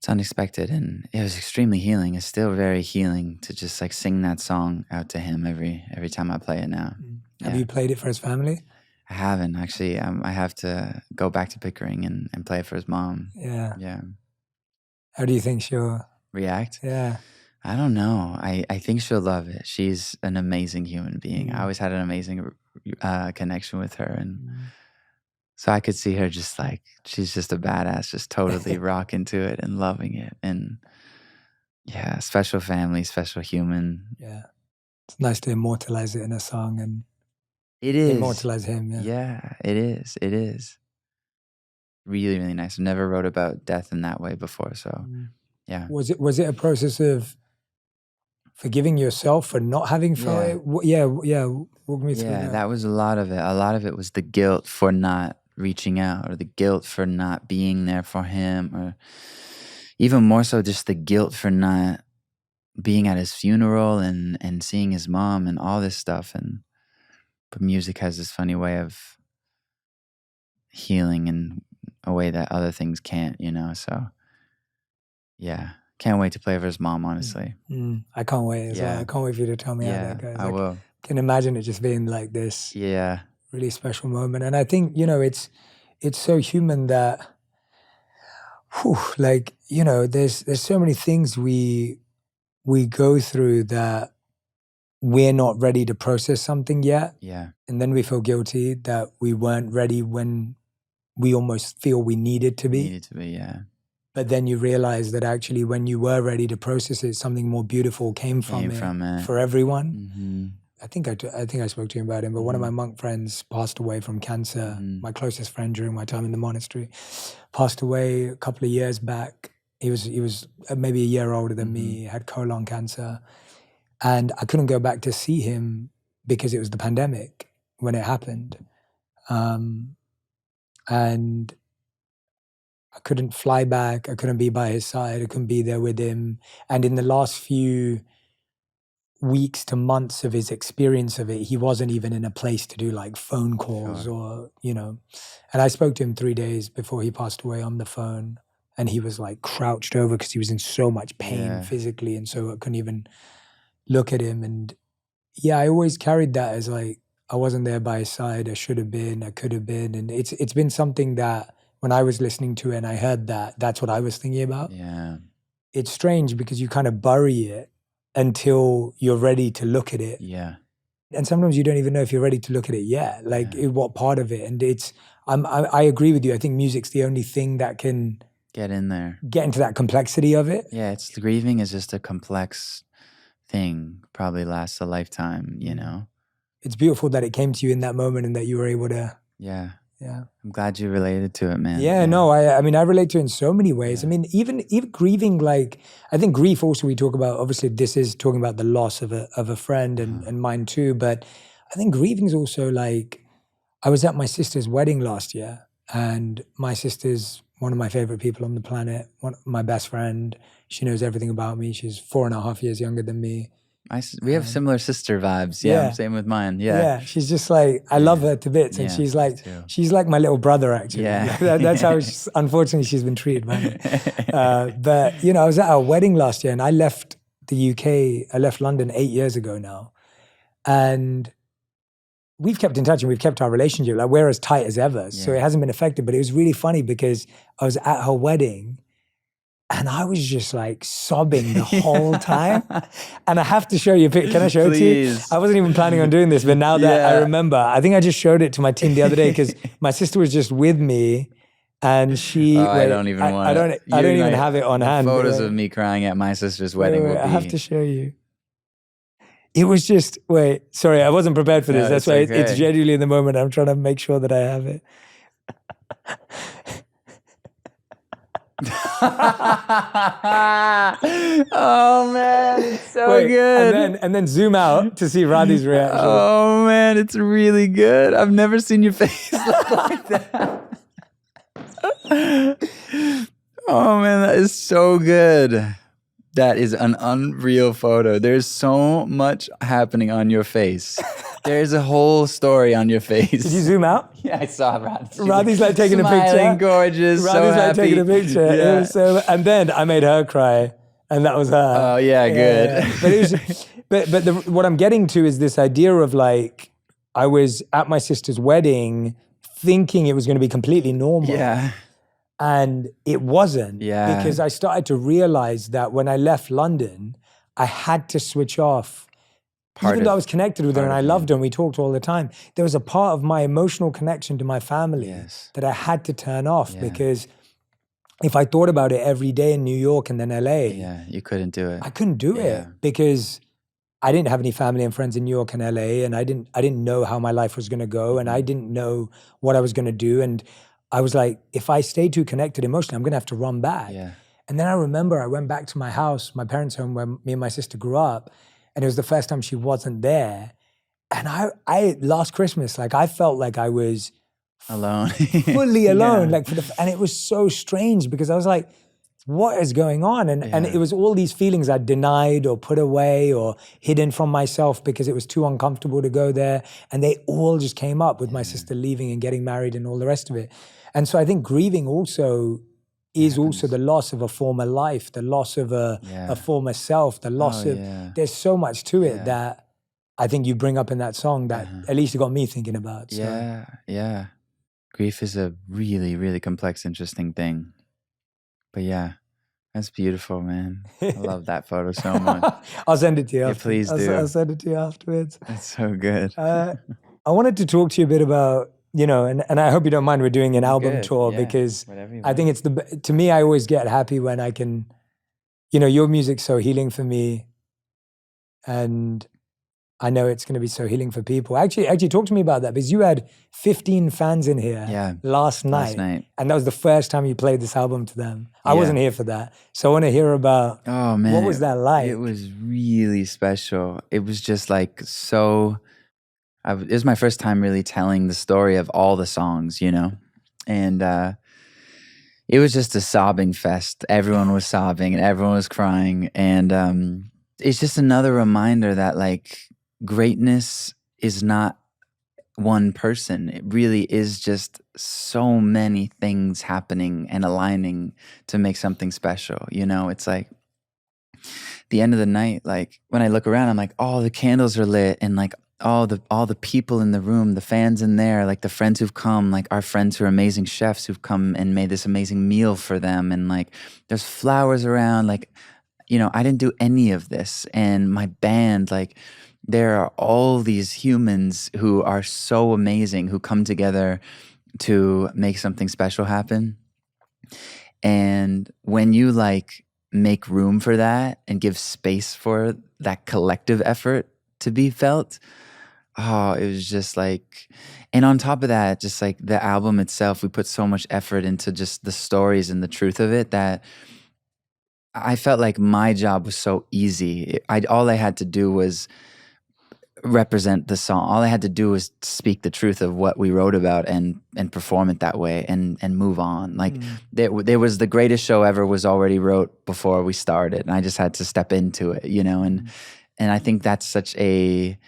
unexpected, and it was extremely healing. It's still very healing to just like sing that song out to him every time I play it now. Have you played it for his family? I haven't actually. I have to go back to Pickering and play it for his mom. Yeah. How do you think she'll react? Yeah. I don't know. I think she'll love it. She's an amazing human being. I always had an amazing connection with her, and so I could see her just like, she's just a badass, just totally rocking to it and loving it. And yeah, special family, special human. Yeah. It's nice to immortalize it in a song and it is immortalize him. Yeah, it is. It is really, really nice. I never wrote about death in that way before. So yeah. Was it a process of forgiving yourself for not having felt it? Walk me through that. That was a lot of it. A lot of it was the guilt for not reaching out, or the guilt for not being there for him, or even more so just the guilt for not being at his funeral and seeing his mom and all this stuff. But music has this funny way of healing in a way that other things can't, so yeah. Can't wait to play for his mom, honestly. I can't wait as well. I can't wait for you to tell me how that goes. I will. Can imagine it just being like this really special moment. And I think, it's so human that, there's so many things we go through that we're not ready to process something yet. Yeah. And then we feel guilty that we weren't ready when we almost feel we needed to be. Yeah. But then you realize that actually when you were ready to process it, something more beautiful came from it for everyone. I think I spoke to you about him, but one of my monk friends passed away from cancer. My closest friend during my time in the monastery passed away a couple of years back. He was maybe a year older than me, had colon cancer. And I couldn't go back to see him because it was the pandemic when it happened. And I couldn't fly back. I couldn't be by his side. I couldn't be there with him. And in the last few weeks to months of his experience of it, he wasn't even in a place to do like phone calls or, and I spoke to him 3 days before he passed away on the phone, and he was like crouched over because he was in so much pain physically. And so I couldn't even look at him. And yeah, I always carried that as like, I wasn't there by his side. I should have been, I could have been. And it's been something that when I was listening to it and I heard that, that's what I was thinking about. Yeah. It's strange because you kind of bury it until you're ready to look at it. Yeah. And sometimes you don't even know if you're ready to look at it yet, like what part of it. And I agree with you. I think music's the only thing that can get in there, get into that complexity of it. Yeah, grieving is just a complex thing, probably lasts a lifetime, It's beautiful that it came to you in that moment and that you were able to. Yeah. Yeah. I'm glad you related to it, man. Yeah, no, I mean, I relate to it in so many ways. I mean, even grieving, like, I think grief also we talk about, obviously this is talking about the loss of a friend and mine too, but I think grieving is also like, I was at my sister's wedding last year, and my sister's one of my favorite people on the planet, my best friend. She knows everything about me. She's 4.5 years younger than me. We have similar sister vibes. Yeah, same with mine. Yeah, she's just like, I love her to bits, and she's like my little brother actually. Yeah, that's how unfortunately she's been treated by me. But I was at our wedding last year, and I left the UK. I left London 8 years ago now, and we've kept in touch and we've kept our relationship. Like we're as tight as ever, so it hasn't been affected. But it was really funny because I was at her wedding. And I was just like sobbing the whole time. And I have to show you a picture. Can I show it to you? I wasn't even planning on doing this, but now that I remember, I think I just showed it to my team the other day because my sister was just with me, and she. I don't even want. I don't even have it on hand. Photos of me crying at my sister's wedding. Wait, I have to show you. It was just sorry, I wasn't prepared for this. That's why it's genuinely in the moment. I'm trying to make sure that I have it. Oh man, it's so good. And then zoom out to see Radhi's reaction. Oh man, it's really good. I've never seen your face look like that. Oh man, that is so good. That is an unreal photo. There's so much happening on your face. There's a whole story on your face. Did you zoom out? Yeah, I saw Radhi. Radhi's like taking a picture. Smiling, gorgeous, Radhi's so like happy. taking a picture. Yeah. It was and then I made her cry, and that was her. Oh yeah, good. But it was, what I'm getting to is this idea of like, I was at my sister's wedding thinking it was going to be completely normal. Yeah. And it wasn't. Yeah. Because I started to realize that when I left London, I had to switch off. Even though I was connected with her and I loved her and we talked all the time, there was a part of my emotional connection to my family that I had to turn off because if I thought about it every day in New York and then LA, you couldn't do it. I couldn't do it because I didn't have any family and friends in New York and LA, and I didn't know how my life was going to go, and I didn't know what I was going to do. And I was like, if I stay too connected emotionally, I'm going to have to run back. Yeah. And then I remember I went back to my house, my parents' home where me and my sister grew up, and it was the first time she wasn't there. And I last Christmas, like I felt like I was alone, fully alone. Like and it was so strange because I was like, what is going on? And it was all these feelings I'd denied or put away or hidden from myself because it was too uncomfortable to go there. And they all just came up with my sister leaving and getting married and all the rest of it. And so I think grieving also is also the loss of a former life, the loss of a former self, the loss of, there's so much to it that I think you bring up in that song that at least it got me thinking about. So. Yeah. Grief is a really, really complex, interesting thing. But yeah, that's beautiful, man. I love that photo so much. I'll send it to you. Yeah, please do. I'll send it to you afterwards. That's so good. I wanted to talk to you a bit about, and I hope you don't mind, we're doing an album tour because I think it's to me, I always get happy when I can, your music's so healing for me. And I know it's going to be so healing for people. Actually, talk to me about that, because you had 15 fans in here last night. And that was the first time you played this album to them. I wasn't here for that. So I want to hear about, oh man, what was that like? It was really special. It was just like so, it was my first time really telling the story of all the songs, you know? And it was just a sobbing fest. Everyone was sobbing and everyone was crying. And it's just another reminder that like greatness is not one person. It really is just so many things happening and aligning to make something special. You know, it's like the end of the night, like when I look around, I'm like, oh, the candles are lit, and like all the people in the room, the fans in there, like the friends who've come, like our friends who are amazing chefs who've come and made this amazing meal for them. And like there's flowers around, like, you know, I didn't do any of this. And my band, like, there are all these humans who are so amazing, who come together to make something special happen. And when you like make room for that and give space for that collective effort to be felt, oh, it was just like, and on top of that, just like the album itself, we put so much effort into just the stories and the truth of it that I felt like my job was so easy. All I had to do was represent the song. All I had to do was speak the truth of what we wrote about and perform it that way and move on. Like there was the greatest show ever was already wrote before we started, and I just had to step into it, you know. And I think that's such a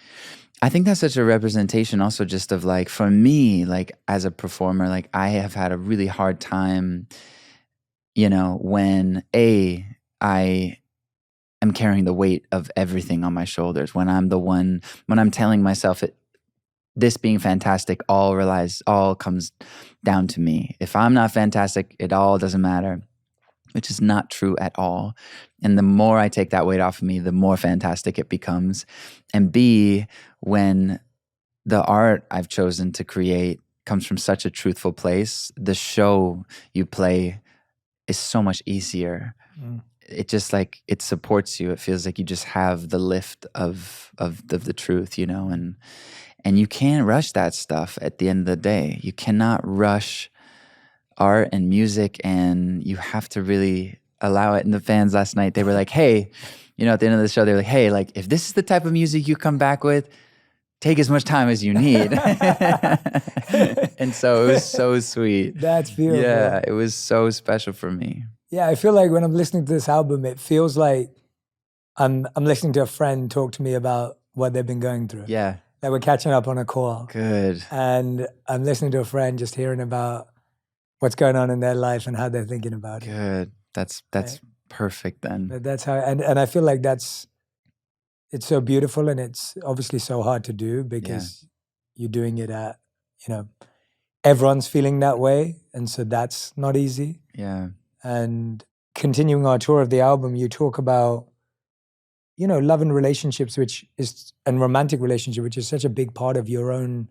representation also just of like, for me, like as a performer, like I have had a really hard time, you know, when I am carrying the weight of everything on my shoulders, when I'm telling myself this being fantastic all comes down to me. If I'm not fantastic, it all doesn't matter, which is not true at all. And the more I take that weight off of me, the more fantastic it becomes. And B, when the art I've chosen to create comes from such a truthful place, the show you play is so much easier. It just like, it supports you. It feels like you just have the lift of the truth, you know, and you can't rush that stuff at the end of the day. You cannot rush art and music, and you have to really allow it. And the fans last night, they were like, hey, you know, at the end of the show, they were like, hey, like if this is the type of music you come back with, take as much time as you need. And so it was so sweet. That's beautiful. Yeah, it was so special for me. Yeah, I feel like when I'm listening to this album, it feels like I'm listening to a friend talk to me about what they've been going through. Yeah. Like we're catching up on a call. Good. And I'm listening to a friend, just hearing about what's going on in their life and how they're thinking about it. Good. That's right? Perfect then. That's how, and I feel like it's so beautiful, and it's obviously so hard to do because you're doing it at, you know, everyone's feeling that way. And so that's not easy. Yeah. And continuing our tour of the album, you talk about, you know, love and relationships, and romantic relationship, which is such a big part of your own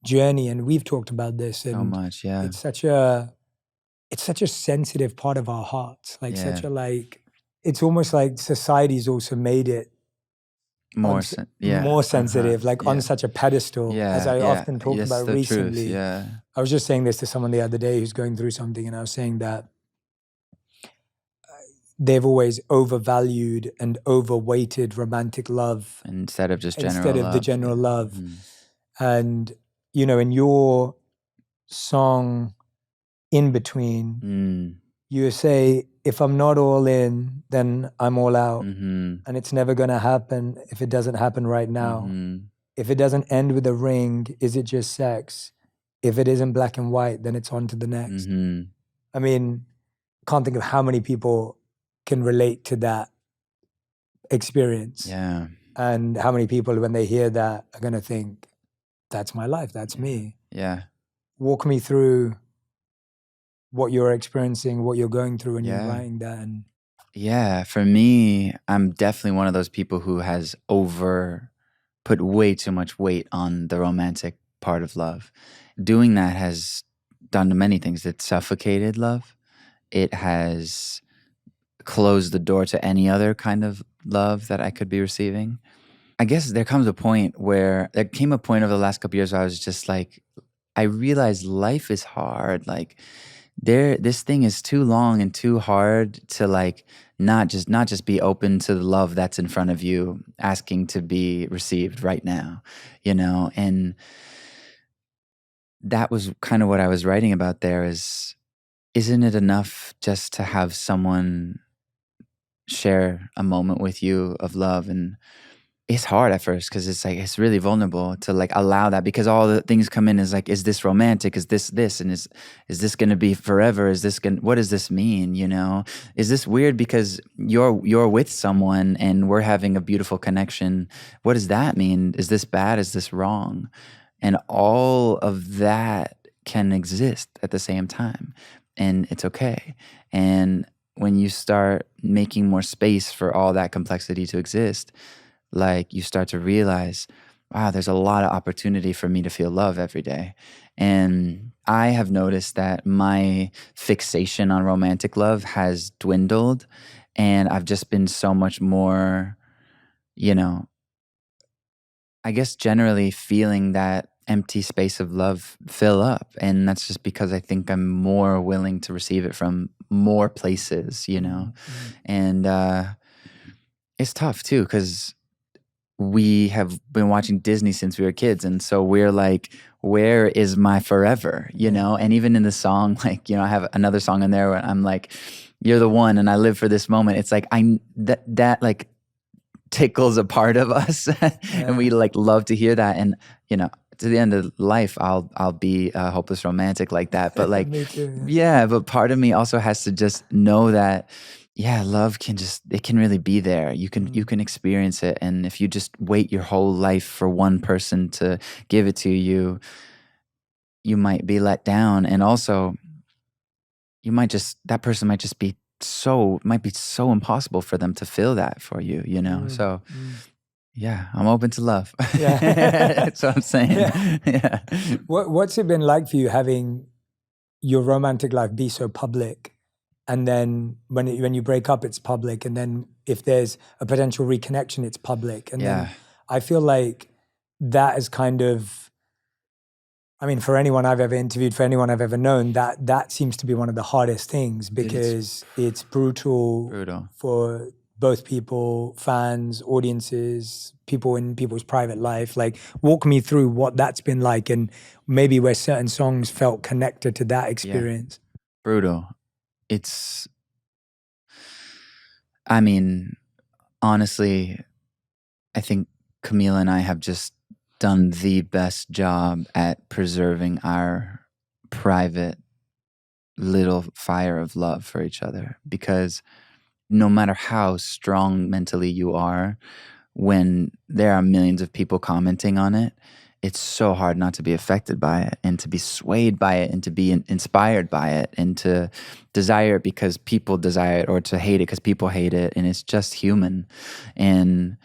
journey. And we've talked about this. And so much, yeah. It's such a sensitive part of our hearts. Like it's almost like society's also made it more sensitive, on such a pedestal, as I often talk about recently. Truth, yeah. I was just saying this to someone the other day who's going through something, and I was saying that they've always overvalued and overweighted romantic love instead of the general love. And, you know, in your song In Between, you say, if I'm not all in, then I'm all out. And it's never going to happen if it doesn't happen right now. If it doesn't end with a ring, is it just sex? If it isn't black and white, then it's on to the next. I mean, can't think of how many people can relate to that experience. Yeah. And how many people, when they hear that, are going to think, that's my life, that's me. Yeah. Walk me through what you're experiencing, what you're going through when you're writing that. And yeah, for me, I'm definitely one of those people who has put way too much weight on the romantic part of love. Doing that has done many things. It suffocated love. It has closed the door to any other kind of love that I could be receiving. I guess there came a point over the last couple years where I was just like, I realized life is hard. Like this thing is too long and too hard to like not just be open to the love that's in front of you, asking to be received right now, and that was kind of what I was writing about there isn't it enough just to have someone share a moment with you of love? And it's hard at first because it's like it's really vulnerable to like allow that, because all the things come in is like, is this romantic? Is this and is this going to be forever? What does this mean? Is this weird because you're with someone and we're having a beautiful connection? What does that mean? Is this bad? Is this wrong? And all of that can exist at the same time, and it's okay. And when you start making more space for all that complexity to exist, like you start to realize, wow, there's a lot of opportunity for me to feel love every day. And I have noticed that my fixation on romantic love has dwindled, and I've just been so much more, I guess generally feeling that empty space of love fill up. And that's just because I think I'm more willing to receive it from more places, And it's tough too, because we have been watching Disney since we were kids. And so we're like, where is my forever, And even in the song, like, I have another song in there where I'm like, you're the one and I live for this moment. It's like, that like tickles a part of us and we like love to hear that. And, to the end of life, I'll be a hopeless romantic like that. But like, Me too, yeah, but part of me also has to just know that, yeah, love it can really be there. You can experience it. And if you just wait your whole life for one person to give it to you, you might be let down. And also that person might just be so impossible for them to feel that for you, So yeah, I'm open to love. Yeah. That's what I'm saying. Yeah. What's it been like for you having your romantic life be so public? And then when you break up, it's public. And then if there's a potential reconnection, it's public. And then I feel like that is kind of, I mean, for anyone I've ever interviewed, for anyone I've ever known, that seems to be one of the hardest things, because it's brutal for both people, fans, audiences, people in people's private life. Like, walk me through what that's been like, and maybe where certain songs felt connected to that experience. Yeah. Brutal. I mean, honestly, I think Camila and I have just done the best job at preserving our private little fire of love for each other, because no matter how strong mentally you are, when there are millions of people commenting on it, it's so hard not to be affected by it and to be swayed by it and to be inspired by it and to desire it because people desire it, or to hate it because people hate it. And it's just human. And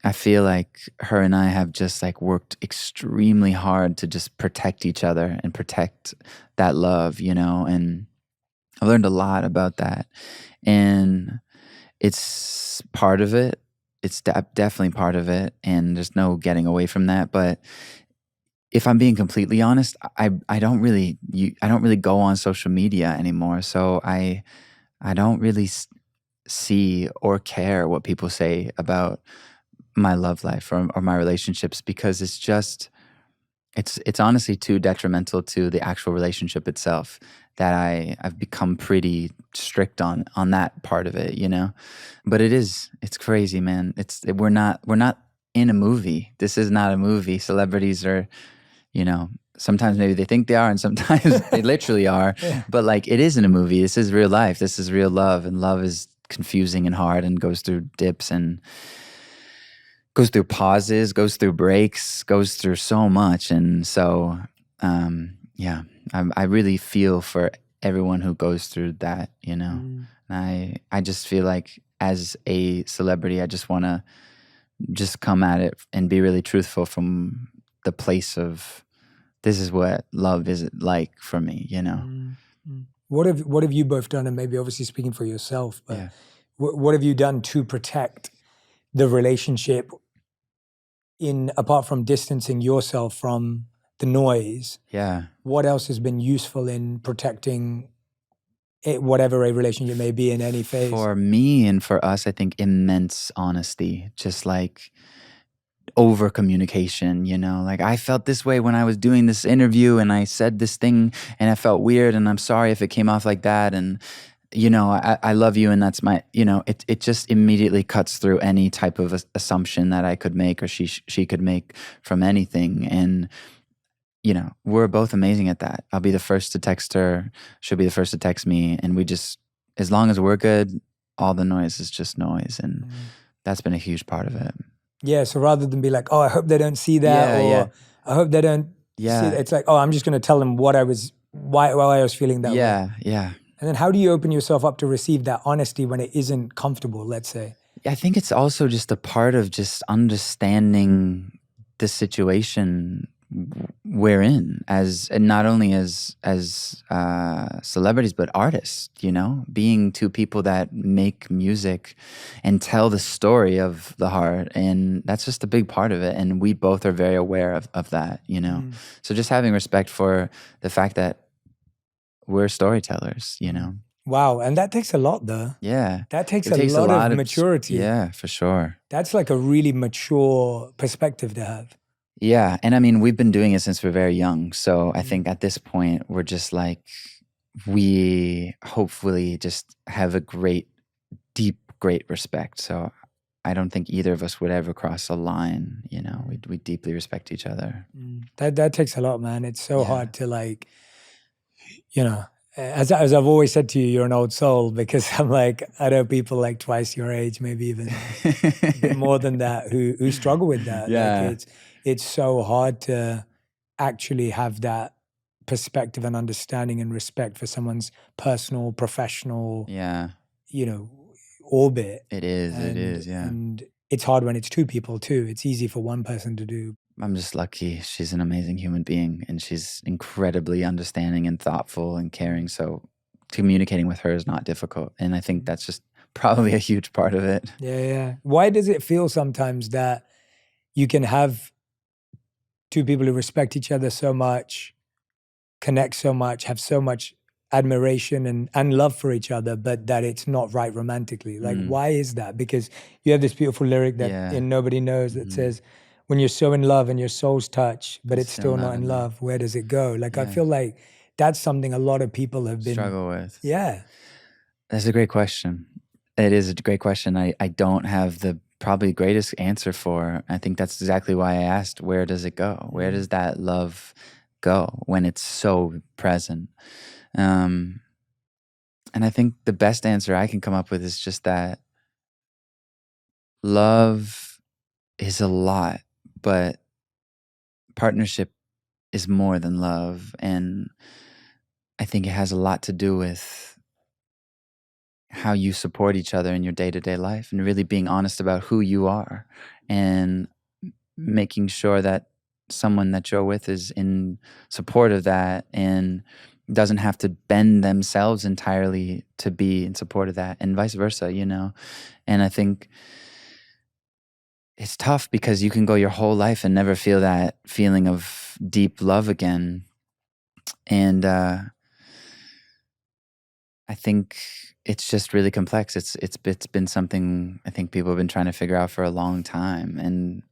I feel like her and I have just like worked extremely hard to just protect each other and protect that love, and I learned a lot about that. And it's part of it. It's definitely part of it, and there's no getting away from that. But if I'm being completely honest, I don't really go on social media anymore. So I don't really see or care what people say about my love life or my relationships, because it's honestly too detrimental to the actual relationship itself, that I've become pretty strict on that part of it, But it's crazy, man. We're not in a movie. This is not a movie. Celebrities are, sometimes maybe they think they are, and sometimes they literally are. Yeah. But like, it isn't a movie. This is real life. This is real love, and love is confusing and hard and goes through dips and goes through pauses, goes through breaks, goes through so much. And so, I really feel for everyone who goes through that, And I just feel like as a celebrity, I just want to just come at it and be really truthful from the place of, this is what love is like for me, What have you both done? And maybe obviously speaking for yourself, but what have you done to protect the relationship apart from distancing yourself from the noise, Yeah. what else has been useful in protecting it, whatever a relationship may be in any phase? For me and for us, I think immense honesty, just like over communication, you know, like I felt this way when I was doing this interview and I said this thing and I felt weird and I'm sorry if it came off like that. And, you know, I love you and that's my, you know, it just immediately cuts through any type of assumption that I could make or she could make from anything. And, you know, we're both amazing at that. I'll be the first to text her. She'll be the first to text me. And we just, as long as we're good, all the noise is just noise. And that's been a huge part of it. Yeah, so rather than be like, oh, I hope they don't see that, or I hope they don't see that, it's like, oh, I'm just going to tell them why I was feeling that way. Yeah. And then how do you open yourself up to receive that honesty when it isn't comfortable, let's say? I think it's also just a part of just understanding the situation we're in as, and not only as celebrities, but artists, you know, being two people that make music and tell the story of the heart. And that's just a big part of it. And we both are very aware of that, you know? So just having respect for the fact that we're storytellers, you know? Wow. And that takes a lot though. Yeah. That takes a lot of maturity. Yeah, for sure. That's like a really mature perspective to have. Yeah. And I mean, we've been doing it since we're very young. So I think at this point, we're just like, we hopefully just have a great respect. So I don't think either of us would ever cross a line, you know, we deeply respect each other. That takes a lot, man. It's so hard to like, you know, as I've always said to you, you're an old soul, because I'm like, I know people like twice your age, maybe even a bit more than that, who struggle with that. Yeah. Like it's so hard to actually have that perspective and understanding and respect for someone's personal, professional, you know, orbit. It is, yeah. And it's hard when it's two people too. It's easy for one person to do. I'm just lucky. She's an amazing human being and she's incredibly understanding and thoughtful and caring. So communicating with her is not difficult. And I think that's just probably a huge part of it. Yeah. Why does it feel sometimes that you can have two people who respect each other so much, connect so much, have so much admiration and love for each other, but that it's not right romantically? Like, why is that? Because you have this beautiful lyric that in Nobody Knows that says, when you're so in love and your souls touch, but it's still not in love, where does it go? Like, I feel like that's something a lot of people have been struggle with. Yeah. That's a great question. It is a great question. I don't have the probably greatest answer for. I think that's exactly why I asked, where does it go? Where does that love go when it's so present? And I think the best answer I can come up with is just that love is a lot, but partnership is more than love. And I think it has a lot to do with how you support each other in your day-to-day life and really being honest about who you are and making sure that someone that you're with is in support of that and doesn't have to bend themselves entirely to be in support of that, and vice versa, you know? And I think it's tough because you can go your whole life and never feel that feeling of deep love again. And I think it's just really complex. It's been something I think people have been trying to figure out for a long time. And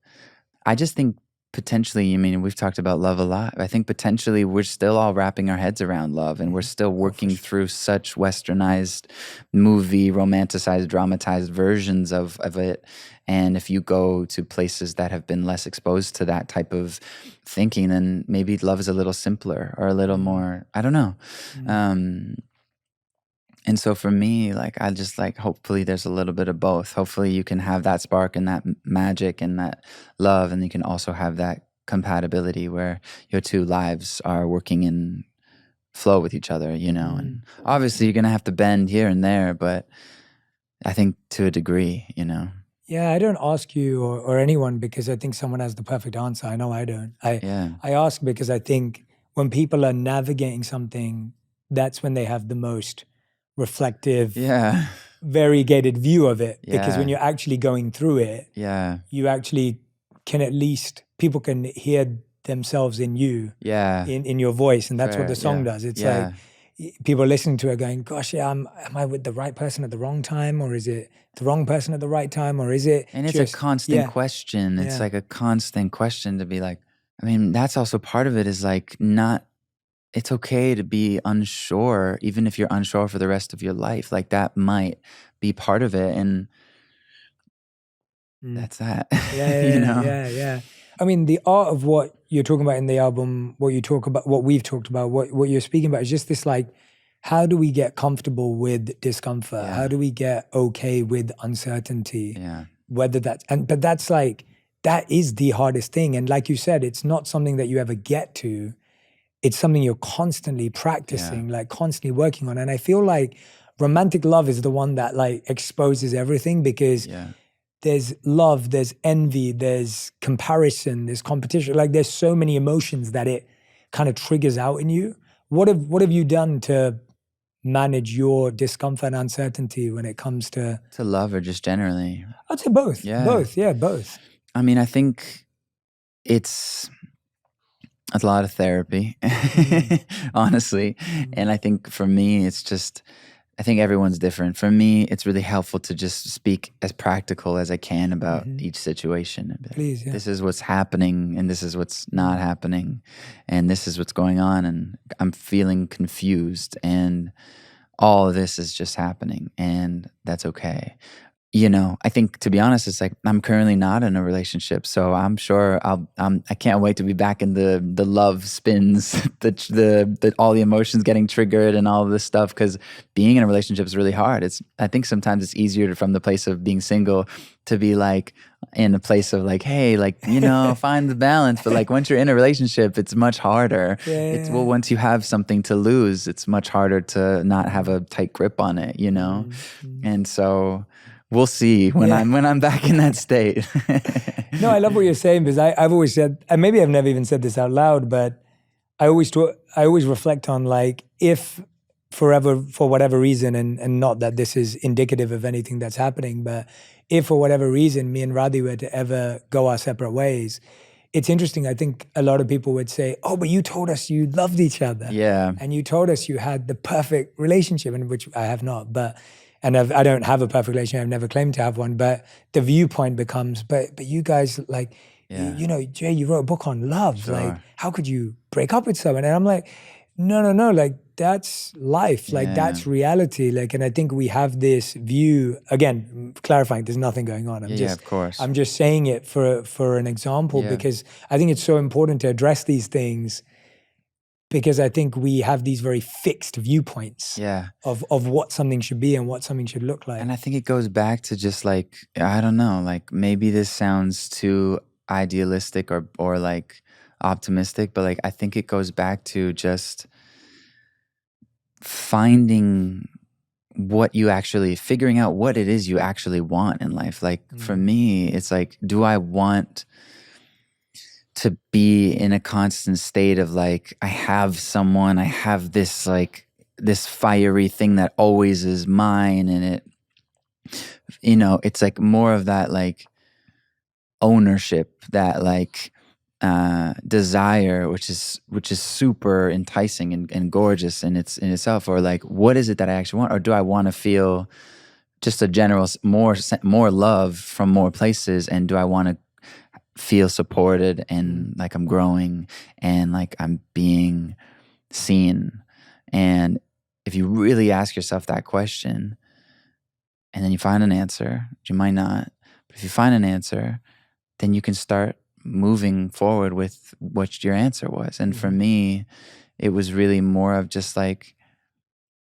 I just think potentially, I mean, we've talked about love a lot. I think potentially we're still all wrapping our heads around love, and we're still working through such westernized movie, romanticized, dramatized versions of it. And if you go to places that have been less exposed to that type of thinking, then maybe love is a little simpler or a little more, I don't know. And so for me, like, I just like, hopefully there's a little bit of both. Hopefully you can have that spark and that magic and that love, and you can also have that compatibility where your two lives are working in flow with each other, you know? And obviously you're going to have to bend here and there, but I think to a degree, you know? Yeah, I don't ask you or anyone because I think someone has the perfect answer. I know I don't. I ask because I think when people are navigating something, that's when they have the most reflective, variegated view of it. Because when you're actually going through it, you actually can at least, people can hear themselves in you, Yeah. in your voice. And that's what the song yeah. does. It's Yeah. like people listening to it going, gosh, yeah, am I with the right person at the wrong time? Or is it the wrong person at the right time? Or is it And it's just, a constant yeah, question. It's Yeah. like a constant question to be like, I mean, that's also part of it is like it's okay to be unsure, even if you're unsure for the rest of your life. Like that might be part of it. And that's that, you know? Yeah. I mean, the art of what you're talking about in the album, what you talk about, what we've talked about, what you're speaking about is just this like, how do we get comfortable with discomfort? Yeah. How do we get okay with uncertainty? Yeah. Whether that's, but that's like, that is the hardest thing. And like you said, it's not something that you ever get to. It's something you're constantly practicing, like constantly working on. And I feel like romantic love is the one that like exposes everything, because there's love, there's envy, there's comparison, there's competition. Like there's so many emotions that it kind of triggers out in you. What have you done to manage your discomfort and uncertainty when it comes to love, or just generally? I'd say both. Yeah. Both. I mean, I think it's a lot of therapy, honestly. And I think for me, it's just, I think everyone's different. For me, it's really helpful to just speak as practical as I can about each situation. Please, yeah. This is what's happening, and this is what's not happening, and this is what's going on, and I'm feeling confused, and all of this is just happening, and that's okay. You know, I think, to be honest, it's like I'm currently not in a relationship, so I'm sure I can't wait to be back in the love spins, the all the emotions getting triggered and all of this stuff. Because being in a relationship is really hard. I think sometimes it's easier from the place of being single to be like in a place of like, hey, like, you know, find the balance. But like once you're in a relationship, it's much harder. It's well, once you have something to lose, it's much harder to not have a tight grip on it, you know. And so we'll see when I'm back in that state. No, I love what you're saying, because I've always said, and maybe I've never even said this out loud, but I always reflect on like, if for whatever reason, and not that this is indicative of anything that's happening, but if for whatever reason me and Radhi were to ever go our separate ways, it's interesting. I think a lot of people would say, oh, but you told us you loved each other. Yeah. And you told us you had the perfect relationship, and which I have not, and I don't have a perfect relationship. I've never claimed to have one. But the viewpoint becomes, but you guys, like, you know, Jay, you wrote a book on love. Sure. Like, how could you break up with someone? And I'm like, no. Like, that's life. Like, that's reality. Like, and I think we have this view, again, clarifying, there's nothing going on. Of course. I'm just saying it for an example, because I think it's so important to address these things, because I think we have these very fixed viewpoints of what something should be and what something should look like. And I think it goes back to just like, I don't know, like maybe this sounds too idealistic or like optimistic, but like I think it goes back to just finding figuring out what it is you actually want in life. Like for me, it's like, do I want to be in a constant state of like, I have this like this fiery thing that always is mine, and it, you know, it's like more of that like ownership, that like desire, which is super enticing and gorgeous in itself. Or like, what is it that I actually want? Or do I want to feel just a general more love from more places? And do I want to feel supported and like I'm growing and like I'm being seen? And if you really ask yourself that question, and then you find an answer, you might not, but if you find an answer, then you can start moving forward with what your answer was. And for me, it was really more of just like,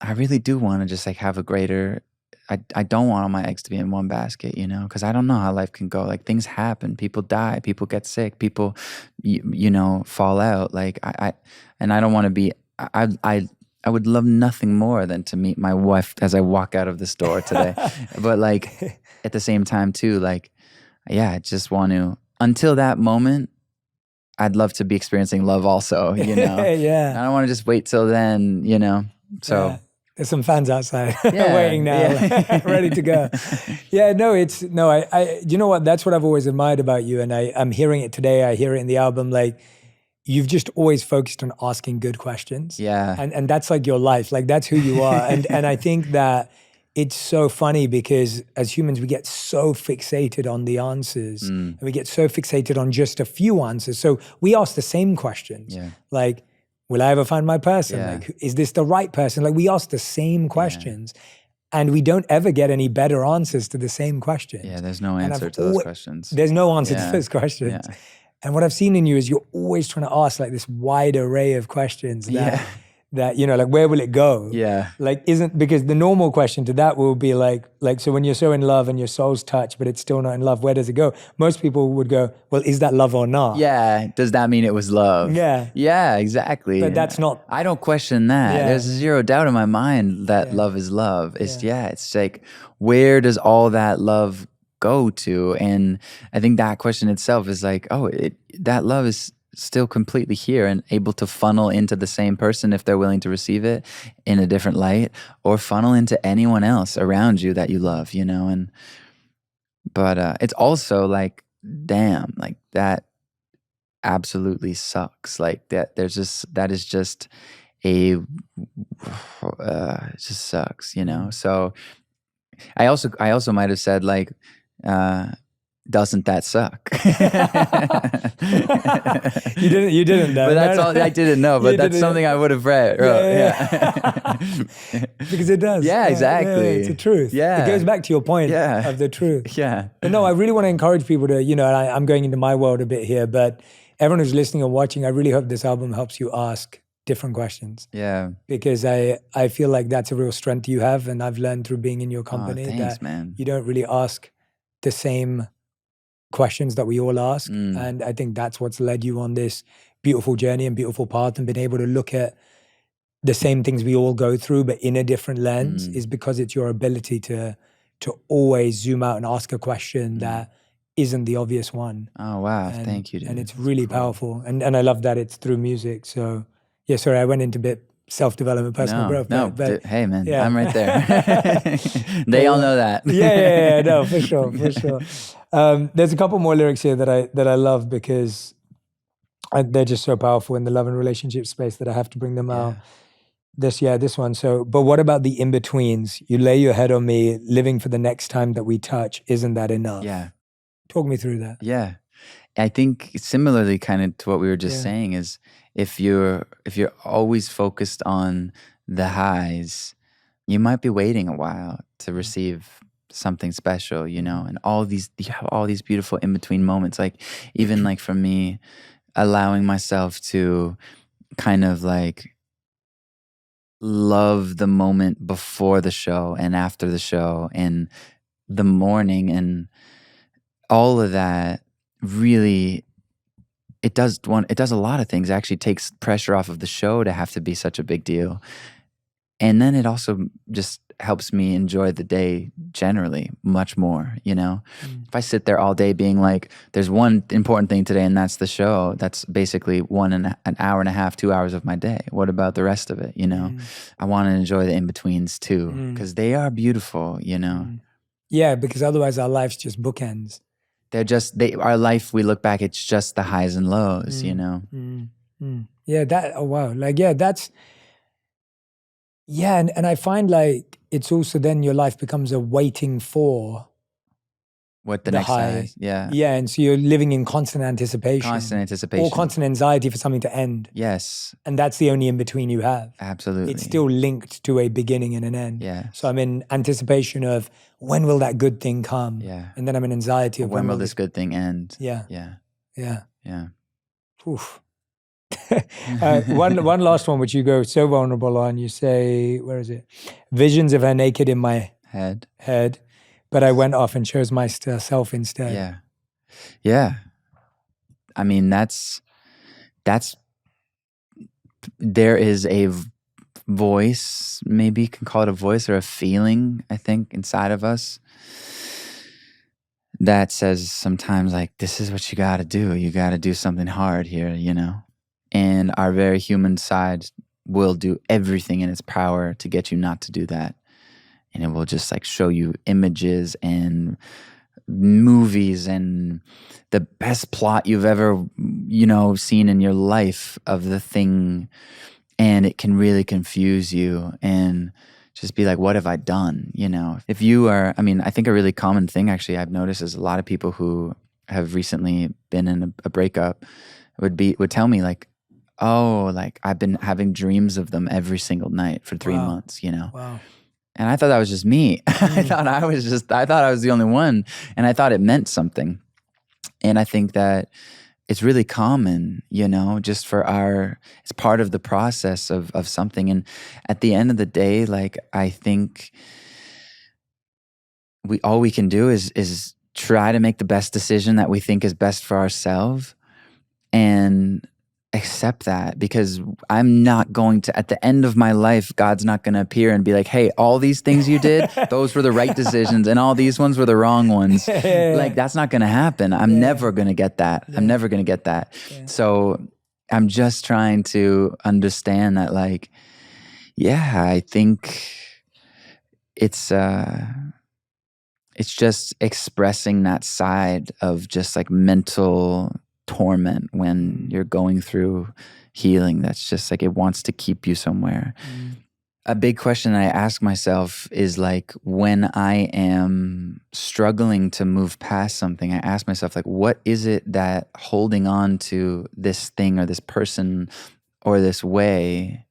I really do want to just like have a greater, I don't want all my eggs to be in one basket, you know, because I don't know how life can go. Like things happen, people die, people get sick, people, you know, fall out. Like I don't want to be, I would love nothing more than to meet my wife as I walk out of this door today. But like at the same time too, like, I just want to, until that moment, I'd love to be experiencing love also, you know? I don't want to just wait till then, you know? So. There's some fans outside Yeah, waiting now, yeah. ready to go. Yeah, no, you know what? That's what I've always admired about you. And I'm hearing it today. I hear it in the album. Like, you've just always focused on asking good questions. Yeah. And that's like your life. Like, that's who you are. And I think that it's so funny because as humans, we get so fixated on the answers and we get so fixated on just a few answers. So we ask the same questions. Yeah. Like, will I ever find my person? Yeah. Like, is this the right person? Like, we ask the same questions and we don't ever get any better answers to the same questions. Yeah, there's no And answer I've to those alwa- questions. There's no answer to Yeah. those questions. Yeah. And what I've seen in you is you're always trying to ask like this wide array of questions that you know, like, where will it go? Yeah. Like, because the normal question to that will be like, so when you're so in love and your soul's touched, but it's still not in love, where does it go? Most people would go, well, is that love or not? Yeah. Does that mean it was love? Yeah. Yeah, exactly. But that's not- I don't question that. Yeah. There's zero doubt in my mind that love is love. It's it's like, where does all that love go to? And I think that question itself is like, that love is still completely here and able to funnel into the same person if they're willing to receive it in a different light, or funnel into anyone else around you that you love, you know? But it's also like, damn, like that absolutely sucks. Like that is just it just sucks, you know? So I also might have said like, doesn't that suck? You didn't know. But that's all I didn't know. But that's something I would have read. Yeah. Because it does. Yeah, exactly. It's the truth. Yeah. It goes back to your point of the truth. Yeah. But no, I really want to encourage people to, you know, and I'm going into my world a bit here, but everyone who's listening or watching, I really hope this album helps you ask different questions. Yeah. Because I feel like that's a real strength you have. And I've learned through being in your company thanks, that man. you don't really ask the same questions that we all ask. And I think that's what's led you on this beautiful journey and beautiful path, and been able to look at the same things we all go through, but in a different lens, is because it's your ability to always zoom out and ask a question that isn't the obvious one. Oh, wow. And, Thank you, dude. And it's really powerful. And I love that it's through music. So yeah, sorry, I went into a bit self-development, personal growth. No, but hey man, yeah. I'm right there. They all know that. yeah, no, for sure. There's a couple more lyrics here that I love because they're just so powerful in the love and relationship space that I have to bring them out. This one. So, but what about the in-betweens? You lay your head on me, living for the next time that we touch. Isn't that enough? Yeah. Talk me through that. Yeah. I think similarly kind of to what we were just saying is if you're always focused on the highs, you might be waiting a while to receive something special, you know, and you have all these beautiful in-between moments. Like even like for me, allowing myself to kind of like love the moment before the show and after the show and the morning and all of that really it does a lot of things. It actually takes pressure off of the show to have to be such a big deal. And then it also just helps me enjoy the day generally much more, you know? If I sit there all day being like, there's one important thing today and that's the show, that's basically an hour and a half, 2 hours of my day. What about the rest of it, you know? I want to enjoy the in-betweens too, because they are beautiful, you know? Yeah, because otherwise our life's just bookends. Our life, we look back, it's just the highs and lows, you know? Yeah, wow. Like, yeah, that's... Yeah, and I find like it's also then your life becomes a waiting for what the the next high. high. Yeah. Yeah, and so you're living in constant anticipation. Constant anticipation. Or constant anxiety for something to end. Yes. And that's the only in-between you have. Absolutely. It's still linked to a beginning and an end. Yeah. So I'm in anticipation of when will that good thing come? Yeah. And then I'm in anxiety of when will this good thing end? Yeah. Yeah. Yeah. Yeah. Oof. One last one, which you go so vulnerable on. You say, where is it? Visions of her naked in my head, but I went off and chose myself instead. Yeah. Yeah. I mean, there is a voice, maybe you can call it a voice or a feeling, I think, inside of us that says sometimes like, this is what you got to do. You got to do something hard here, you know? And our very human side will do everything in its power to get you not to do that. And it will just like show you images and movies and the best plot you've ever, seen in your life of the thing. And it can really confuse you and just be like, what have I done? If you are, I think a really common thing actually I've noticed is a lot of people who have recently been in a breakup would tell me like, oh, like I've been having dreams of them every single night for 3 months, Wow. And I thought that was just me. I thought I was the only one, and I thought it meant something. And I think that it's really common, just it's part of the process of something. And at the end of the day, like I think all we can do is try to make the best decision that we think is best for ourselves and accept that, because I'm not going to, at the end of my life, God's not going to appear and be like, hey, all these things you did, those were the right decisions and all these ones were the wrong ones. Like that's not going to happen. I'm never going to get that. I'm never going to get that. So I'm just trying to understand that, like, I think it's just expressing that side of just like mental torment when you're going through healing. That's just like, it wants to keep you somewhere. A big question I ask myself is like, when I am struggling to move past something, I ask myself like, what is it that holding on to this thing or this person or this way,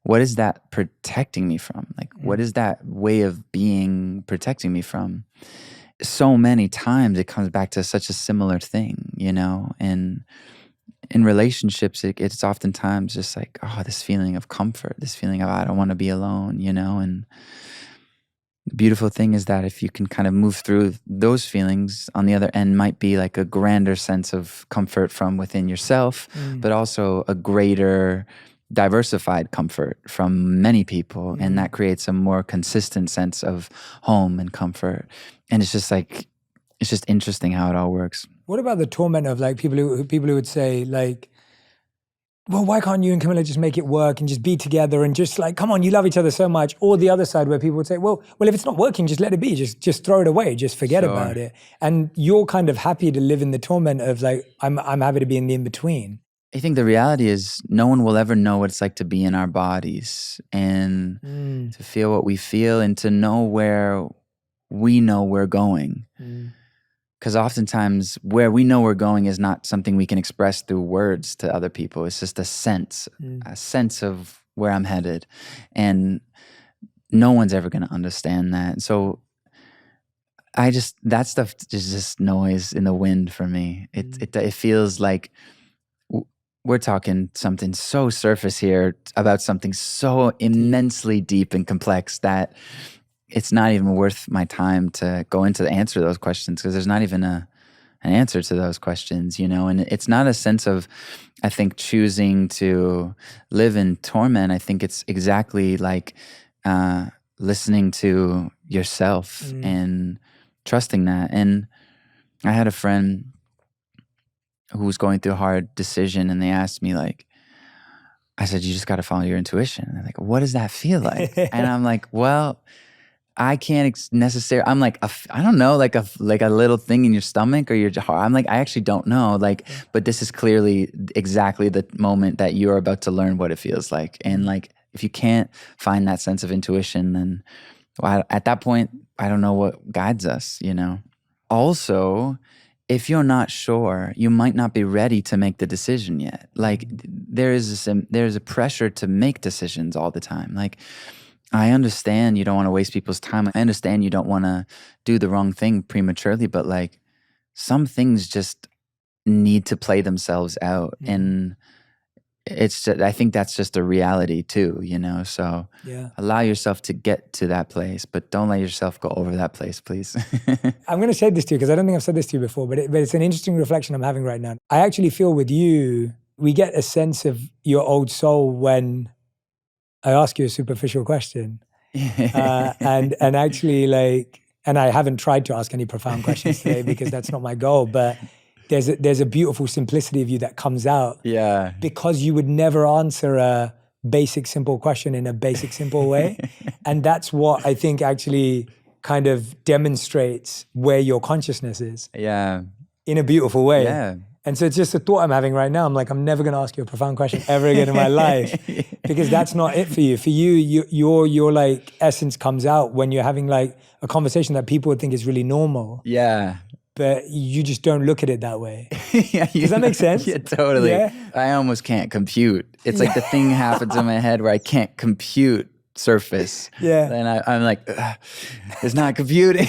what is that protecting me from? Like, what is that way of being protecting me from? So many times it comes back to such a similar thing, and in relationships, it's oftentimes just like, oh, this feeling of comfort, this feeling of I don't want to be alone, and the beautiful thing is that if you can kind of move through those feelings, on the other end might be like a grander sense of comfort from within yourself, but also a greater diversified comfort from many people, and that creates a more consistent sense of home and comfort. And it's just like, it's just interesting how it all works. What about the torment of like people who would say like, well, why can't you and Camila just make it work and just be together and just like, come on, you love each other so much? Or the other side where people would say, well, if it's not working, just let it be, just throw it away, just forget about it. And you're kind of happy to live in the torment of like, I'm happy to be in the in-between. I think the reality is no one will ever know what it's like to be in our bodies and to feel what we feel and to know where we know we're going. Because oftentimes where we know we're going is not something we can express through words to other people. It's just a sense of where I'm headed. And no one's ever going to understand that. So that stuff is just noise in the wind for me. It feels like we're talking something so surface here about something so immensely deep and complex that it's not even worth my time to go into the answer to those questions, because there's not even an answer to those questions, and it's not a sense of, I think, choosing to live in torment. I think it's exactly like listening to yourself and trusting that. And I had a friend who was going through a hard decision, and they asked me like, I said, you just got to follow your intuition. And they're like, what does that feel like? And I'm like, well, I can't necessarily, I'm like, I don't know, like a little thing in your stomach or your heart. I'm like, I actually don't know. Like, but this is clearly exactly the moment that you're about to learn what it feels like. And like, if you can't find that sense of intuition, then at that point, I don't know what guides us, Also, if you're not sure, you might not be ready to make the decision yet. Like there's a pressure to make decisions all the time. Like, I understand you don't want to waste people's time. I understand you don't want to do the wrong thing prematurely, but like some things just need to play themselves out. And I think that's just a reality too, So allow yourself to get to that place, but don't let yourself go over that place, please. I'm going to say this to you because I don't think I've said this to you before, but it's an interesting reflection I'm having right now. I actually feel with you, we get a sense of your old soul when I ask you a superficial question. And actually like, and I haven't tried to ask any profound questions today because that's not my goal, but there's a beautiful simplicity of you that comes out. Yeah. Because you would never answer a, basic, simple question in a basic, simple way. And that's what I think actually kind of demonstrates where your consciousness is Yeah. in a beautiful way. Yeah. And so it's just a thought I'm having right now. I'm like, I'm never going to ask you a profound question ever again in my life because that's not it for you. For you, your like essence comes out when you're having like a conversation that people would think is really normal. Yeah. But you just don't look at it that way. Yeah, Does that make sense? Yeah, totally. Yeah? I almost can't compute. It's like the thing happens in my head where I can't compute surface. Yeah. And I'm like, it's not computing.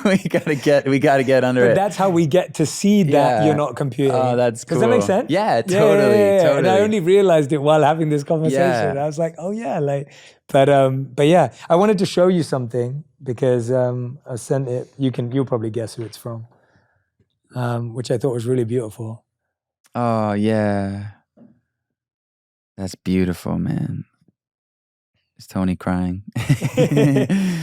we gotta get under But it. that's how we get to see that Yeah. you're not computing. Oh, that's cool. Does that make sense? Yeah, totally. And I only realized it while having this conversation. Yeah. I was like, oh yeah, like, but yeah, I wanted to show you something because I sent it. You'll probably guess who it's from, which I thought was really beautiful. Oh yeah. That's beautiful, man. Is Tony crying?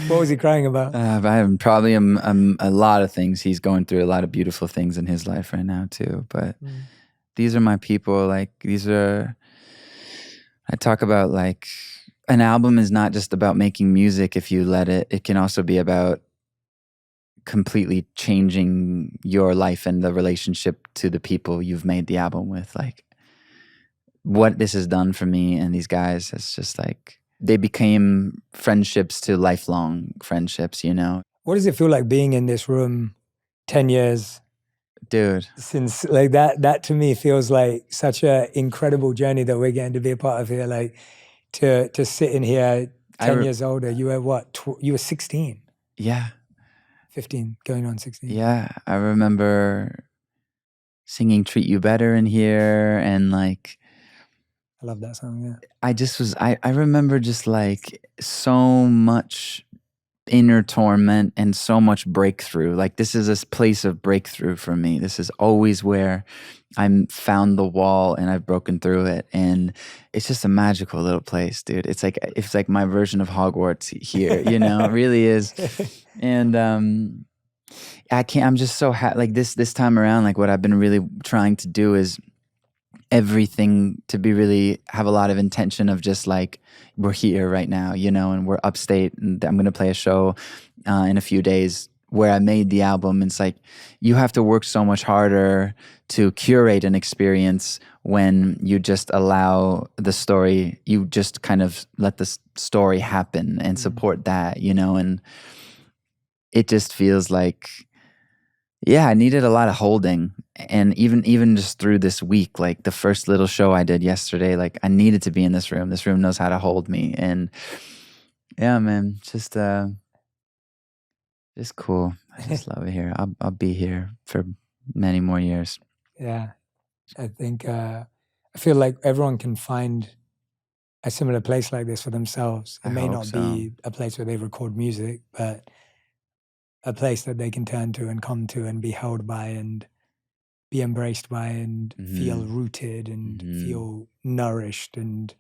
What was he crying about? I have probably a lot of things. He's going through a lot of beautiful things in his life right now too. But these are my people. Like I talk about like an album is not just about making music if you let it. It can also be about completely changing your life and the relationship to the people you've made the album with. Like what this has done for me and these guys, it's just like, they became friendships to lifelong friendships, you know? What does it feel like being in this room 10 years Dude. since like that to me feels like such an incredible journey that we're getting to be a part of here. Like to sit in here 10 years older, you were what? You were 16. Yeah. 15, going on 16. Yeah. I remember singing Treat You Better in here and like, I love that song, yeah. I remember just like so much inner torment and so much breakthrough. Like this is a place of breakthrough for me. This is always where I'm found the wall and I've broken through it. And it's just a magical little place, dude. It's like my version of Hogwarts here, you know, it really is. And I'm just so happy. Like this time around, like what I've been really trying to do is everything to be really have a lot of intention of just like we're here right now, you know, and we're upstate and I'm going to play a show in a few days where I made the album. And it's like you have to work so much harder to curate an experience when you just allow the story, you just kind of let the story happen and support that, you know. And it just feels like, yeah, I needed a lot of holding. And even just through this week, like the first little show I did yesterday, like I needed to be in this room. This room knows how to hold me. And yeah, man, just cool. I just love it here. I'll be here for many more years. Yeah. I think, I feel like everyone can find a similar place like this for themselves. It may not be a place where they record music, but a place that they can turn to and come to and be held by and be embraced by and feel rooted and feel nourished. And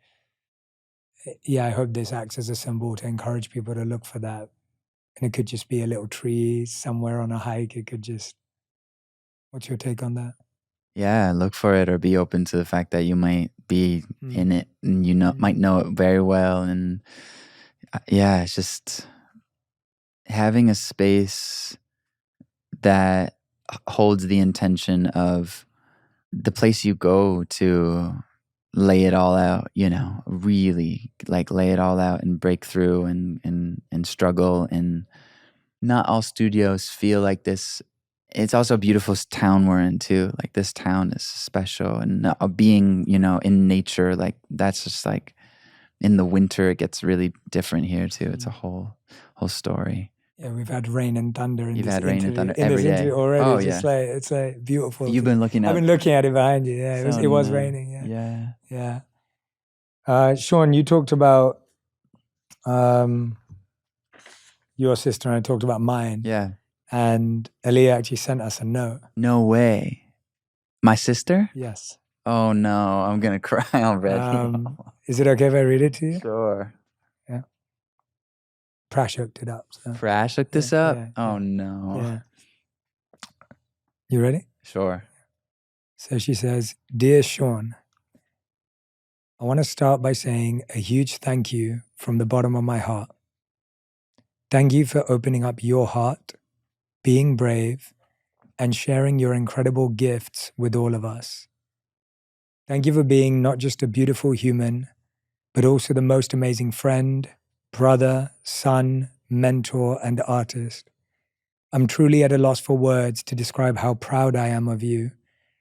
yeah, I hope this acts as a symbol to encourage people to look for that. And it could just be a little tree somewhere on a hike. It could just, what's your take on that? Yeah, look for it or be open to the fact that you might be in it and you might know it very well. And yeah, it's just having a space that holds the intention of the place you go to lay it all out, you know, really like lay it all out and break through and struggle. And not all studios feel like this. It's also a beautiful town we're in too. Like this town is special, and being, you know, in nature, like that's just like in the winter, it gets really different here too. It's a whole story. Yeah, we've had rain and thunder in You've this had rain and interview- thunder in every this day. interview already. Oh, It's like beautiful. You've been looking up. I've been looking at it behind you. Yeah, So it was nice. raining. Yeah. Yeah. Sean, you talked about your sister and I talked about mine. Yeah. And Aaliyah actually sent us a note. No way. My sister? Yes. Oh no, I'm gonna cry already. Is it okay if I read it to you? Sure. Yeah. Prash hooked it up. So. Prash hooked this up? yeah, Oh no. Yeah. You ready? Sure. So she says, Dear Sean, I want to start by saying a huge thank you from the bottom of my heart. Thank you for opening up your heart, being brave, and sharing your incredible gifts with all of us. Thank you for being not just a beautiful human, but also the most amazing friend, brother, son, mentor, and artist. I'm truly at a loss for words to describe how proud I am of you,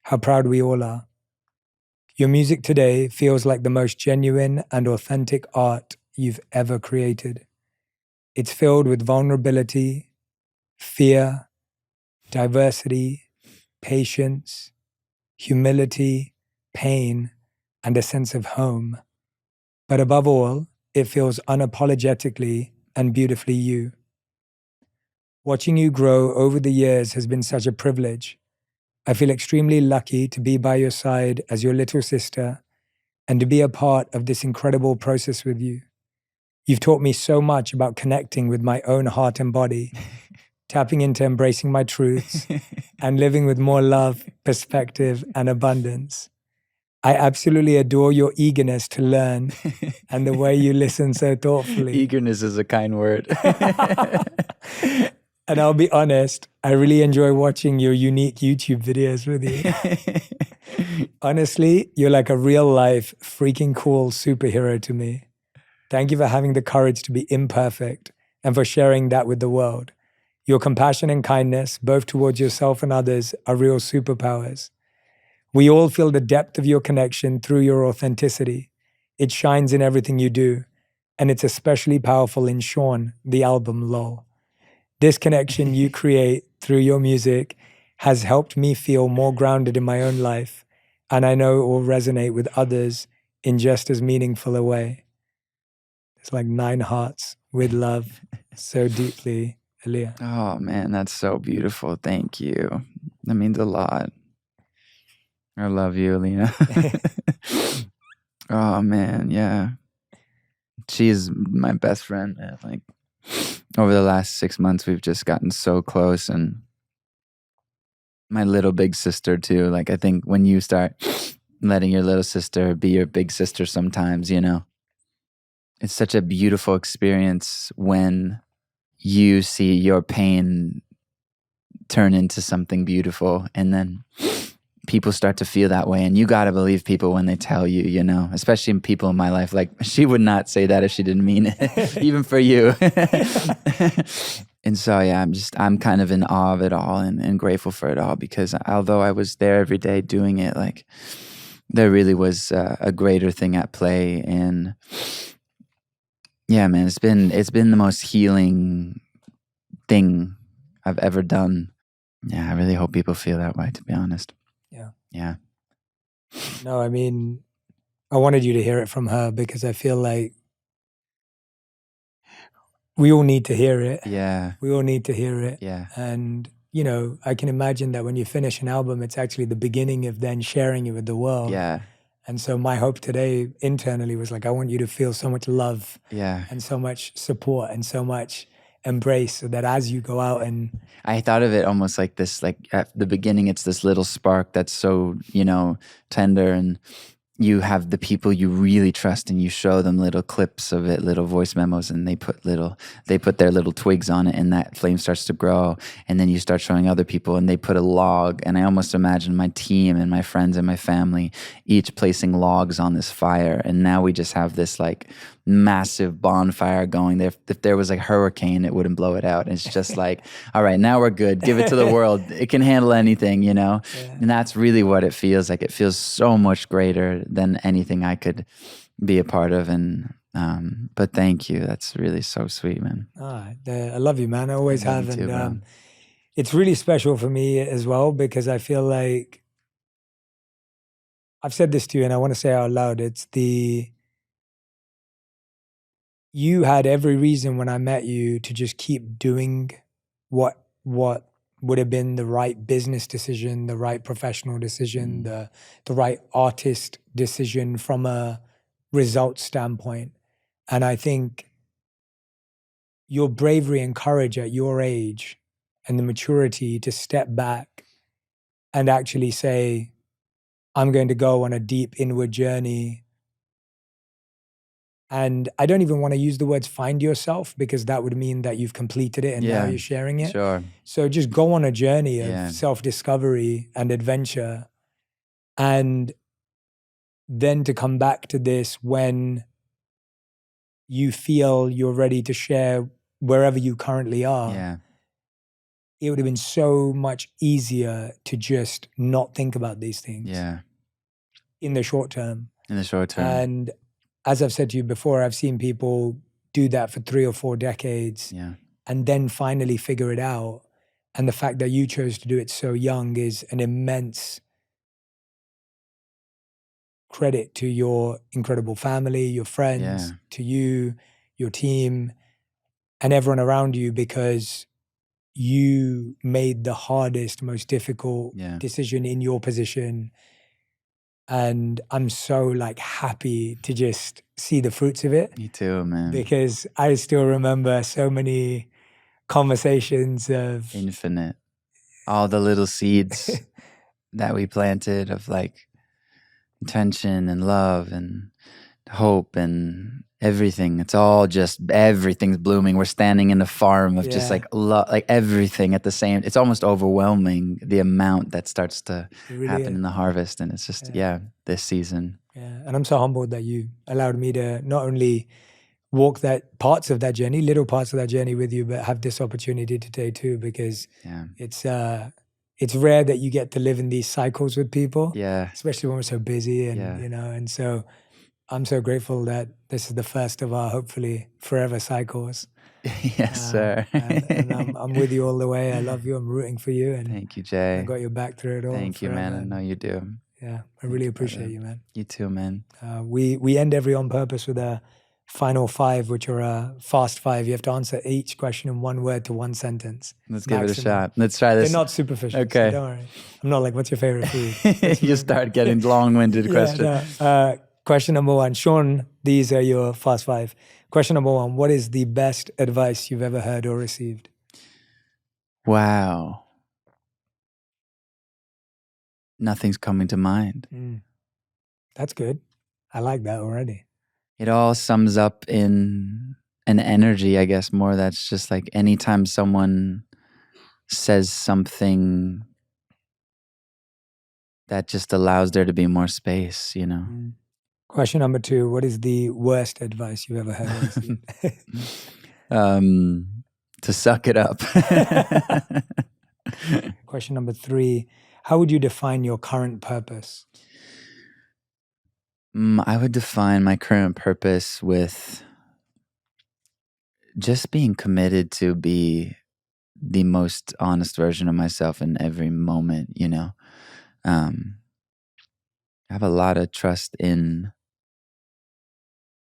how proud we all are. Your music today feels like the most genuine and authentic art you've ever created. It's filled with vulnerability, fear, diversity, patience, humility, pain, and a sense of home. But above all, it feels unapologetically and beautifully you. Watching you grow over the years has been such a privilege. I feel extremely lucky to be by your side as your little sister and to be a part of this incredible process with you. You've taught me so much about connecting with my own heart and body, tapping into embracing my truths, and living with more love, perspective, and abundance. I absolutely adore your eagerness to learn and the way you listen so thoughtfully. Eagerness is a kind word. And I'll be honest, I really enjoy watching your unique YouTube videos with you. Honestly, you're like a real life, freaking cool superhero to me. Thank you for having the courage to be imperfect and for sharing that with the world. Your compassion and kindness, both towards yourself and others, are real superpowers. We all feel the depth of your connection through your authenticity. It shines in everything you do, and it's especially powerful in Shawn, the album LOL. This connection you create through your music has helped me feel more grounded in my own life, and I know it will resonate with others in just as meaningful a way. It's like 9 hearts with love so deeply, Aaliyah. Oh man, that's so beautiful. Thank you. That means a lot. I love you, Alina. Oh man, yeah. She's my best friend, man. Like over the last 6 months, we've just gotten so close, and my little big sister too. Like I think when you start letting your little sister be your big sister sometimes, you know, it's such a beautiful experience when you see your pain turn into something beautiful, and then people start to feel that way. And you got to believe people when they tell you, you know, especially people in my life. Like she would not say that if she didn't mean it, even for you. And so, yeah, I'm kind of in awe of it all, and grateful for it all, because although I was there every day doing it, like there really was a greater thing at play. And yeah, man, it's been the most healing thing I've ever done. Yeah, I really hope people feel that way, to be honest. Yeah. Yeah. No, I mean, I wanted you to hear it from her because I feel like we all need to hear it. Yeah. We all need to hear it. Yeah. And, you know, I can imagine that when you finish an album, it's actually the beginning of then sharing it with the world. Yeah. And so my hope today internally was like, I want you to feel so much love Yeah. and so much support and so much embrace, so that as you go out and... I thought of it almost like this, like at the beginning, it's this little spark that's so, you know, tender, and you have the people you really trust, and you show them little clips of it, little voice memos, and they put their little twigs on it, and that flame starts to grow. And then you start showing other people, and they put a log. And I almost imagine my team and my friends and my family each placing logs on this fire. And now we just have this like massive bonfire going there. If there was a hurricane, it wouldn't blow it out. It's just like, all right, now we're good. Give it to the world. It can handle anything, you know? Yeah. And that's really what it feels like. It feels so much greater than anything I could be a part of. And but thank you. That's really so sweet, man. I love you, man. I always have. And it's really special for me as well, because I feel like I've said this to you and I want to say it out loud. You had every reason when I met you to just keep doing what would have been the right business decision, the right professional decision, the right artist decision from a result standpoint. And I think your bravery and courage at your age and the maturity to step back and actually say, I'm going to go on a deep inward journey And I don't even want to use the words find yourself, because that would mean that you've completed it and now Yeah, you're sharing it. sure. So just go on a journey of Yeah. self-discovery and adventure. And then to come back to this when you feel you're ready to share wherever you currently are. Yeah. It would have been so much easier to just not think about these things Yeah. in the short term. In the short term. And as I've said to you before, I've seen people do that for 3 or 4 decades Yeah. and then finally figure it out. And the fact that you chose to do it so young is an immense credit to your incredible family, your friends, Yeah. to you, your team, and everyone around you, because you made the hardest, most difficult Yeah. decision in your position. And I'm so like happy to just see the fruits of it, Me too, man. because I still remember so many conversations of Infinite. All the little seeds that we planted of like intention and love and hope and everything. It's all just, everything's blooming. We're standing in a farm of just Yeah. like love, like everything at the same. It's almost overwhelming, the amount that starts to It really happen is. in the harvest. And it's just, Yeah. this season. Yeah. And I'm so humbled that you allowed me to not only walk that parts of that journey, little parts of that journey with you, but have this opportunity today too, because Yeah. it's rare that you get to live in these cycles with people, Yeah. especially when we're so busy and Yeah. you know. And so I'm so grateful that this is the first of our hopefully forever cycles. Yes, sir. And I'm with you all the way. I love you. I'm rooting for you, and Thank you, I Jay. got your back through it all. Thank you, man. forever. I know you do. Yeah, I Thank really you, appreciate brother. you, man. You too, man. We end every On Purpose with a final 5, which are a fast 5. You have to answer each question in 1 word to 1 sentence. Let's give it a maximum. shot. Let's try They're this. not superficial. Okay. So don't worry. I'm not like, what's your favorite food? You start getting long-winded questions. No. Question number 1. Sean, these are your fast 5. Question number 1. What is the best advice you've ever heard or received? Wow. Nothing's coming to mind. That's good. I like that already. It all sums up in an energy, I guess, more. That's just like anytime someone says something that just allows there to be more space, you know? Question number 2. What is the worst advice you've ever heard or received? To suck it up. Question number 3. How would you define your current purpose? I would define my current purpose with just being committed to be the most honest version of myself in every moment, you know? I have a lot of trust in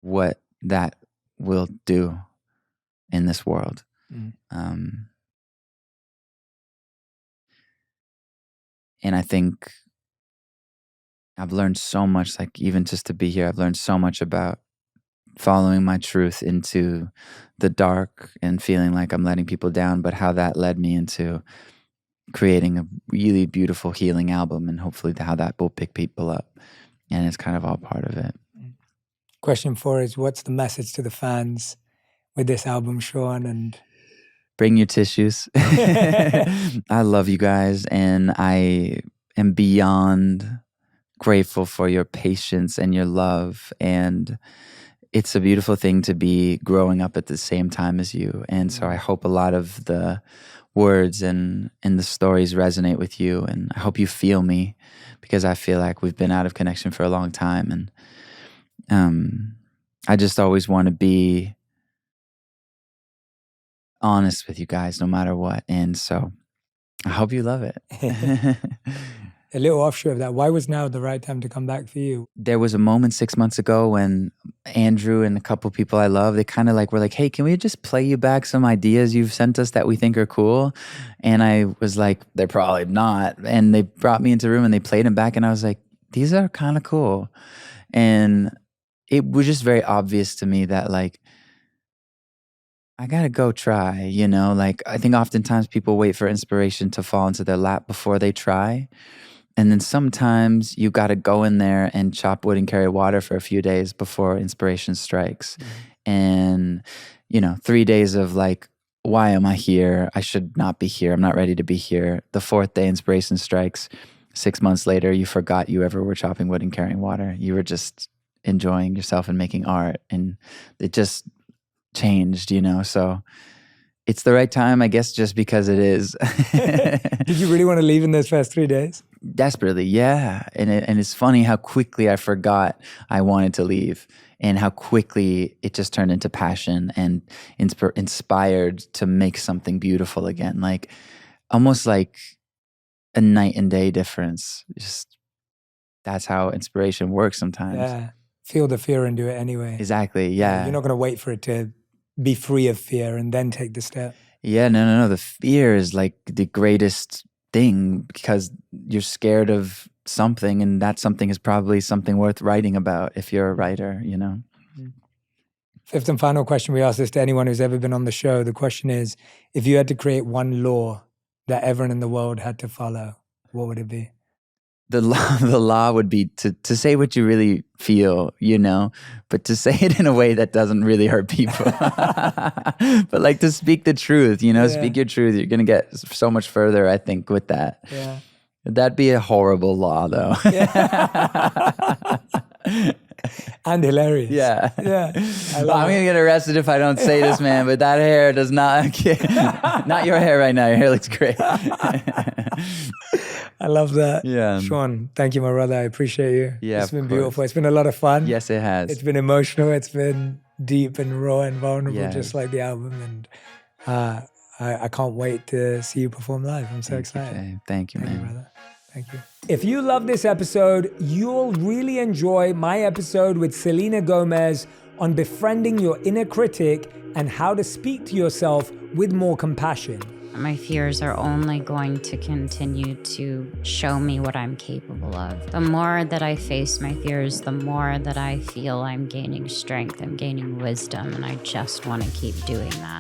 what that will do in this world. And I think I've learned so much, like even just to be here, I've learned so much about following my truth into the dark and feeling like I'm letting people down, but how that led me into creating a really beautiful healing album, and hopefully how that will pick people up. And it's kind of all part of it. Question 4 is, what's the message to the fans with this album, Sean? And bring your tissues. I love you guys, and I am beyond grateful for your patience and your love. And it's a beautiful thing to be growing up at the same time as you. And so I hope a lot of the words and the stories resonate with you. And I hope you feel me, because I feel like we've been out of connection for a long time. And I just always want to be honest with you guys no matter what. And so I hope you love it. a little offshoot of that, why was now the right time to come back for you? There was a moment 6 months ago when Andrew and a couple people I love, they kind of like were like, hey, can we just play you back some ideas you've sent us that we think are cool? And I was like, they're probably not. And they brought me into the room and they played them back, and I was like, these are kind of cool. And it was just very obvious to me that like, I gotta go try, you know? Like, I think oftentimes people wait for inspiration to fall into their lap before they try. And then sometimes you got to go in there and chop wood and carry water for a few days before inspiration strikes. And, 3 days of like, why am I here? I should not be here. I'm not ready to be here. The fourth day, inspiration strikes. 6 months later, you forgot you ever were chopping wood and carrying water. You were just enjoying yourself and making art. And it just changed, So it's the right time, I guess, just because it is. Did you really want to leave in those first 3 days? Desperately, yeah. And it's funny how quickly I forgot I wanted to leave and how quickly it just turned into passion and inspired to make something beautiful again. Like almost like a night and day difference. Just that's how inspiration works sometimes. Yeah. Feel the fear and do it anyway. Exactly, yeah. You're not going to wait for it to be free of fear and then take the step. Yeah, no. The fear is like the greatest thing because you're scared of something, and that something is probably something worth writing about if you're a writer, Fifth and final question we ask this to anyone who's ever been on the show. The question is, if you had to create one law that everyone in the world had to follow, what would it be? The law would be to say what you really feel, but to say it in a way that doesn't really hurt people. But like to speak the truth, speak your truth. You're going to get so much further, I think, with that. Yeah. That'd be a horrible law, though. And hilarious. Yeah. I'm going to get arrested if I don't say this, man, but that hair does not... Not your hair right now. Your hair looks great. I love that. Yeah. Shawn, thank you, my brother. I appreciate you. Yeah, It's been beautiful. It's been a lot of fun. Yes, it has. It's been emotional. It's been deep and raw and vulnerable, Yeah. just like the album. And I can't wait to see you perform live. I'm so excited. Thank you, Thank you, man. brother. Thank you. If you love this episode, you'll really enjoy my episode with Selena Gomez on befriending your inner critic and how to speak to yourself with more compassion. My fears are only going to continue to show me what I'm capable of. The more that I face my fears, the more that I feel I'm gaining strength, I'm gaining wisdom, and I just want to keep doing that.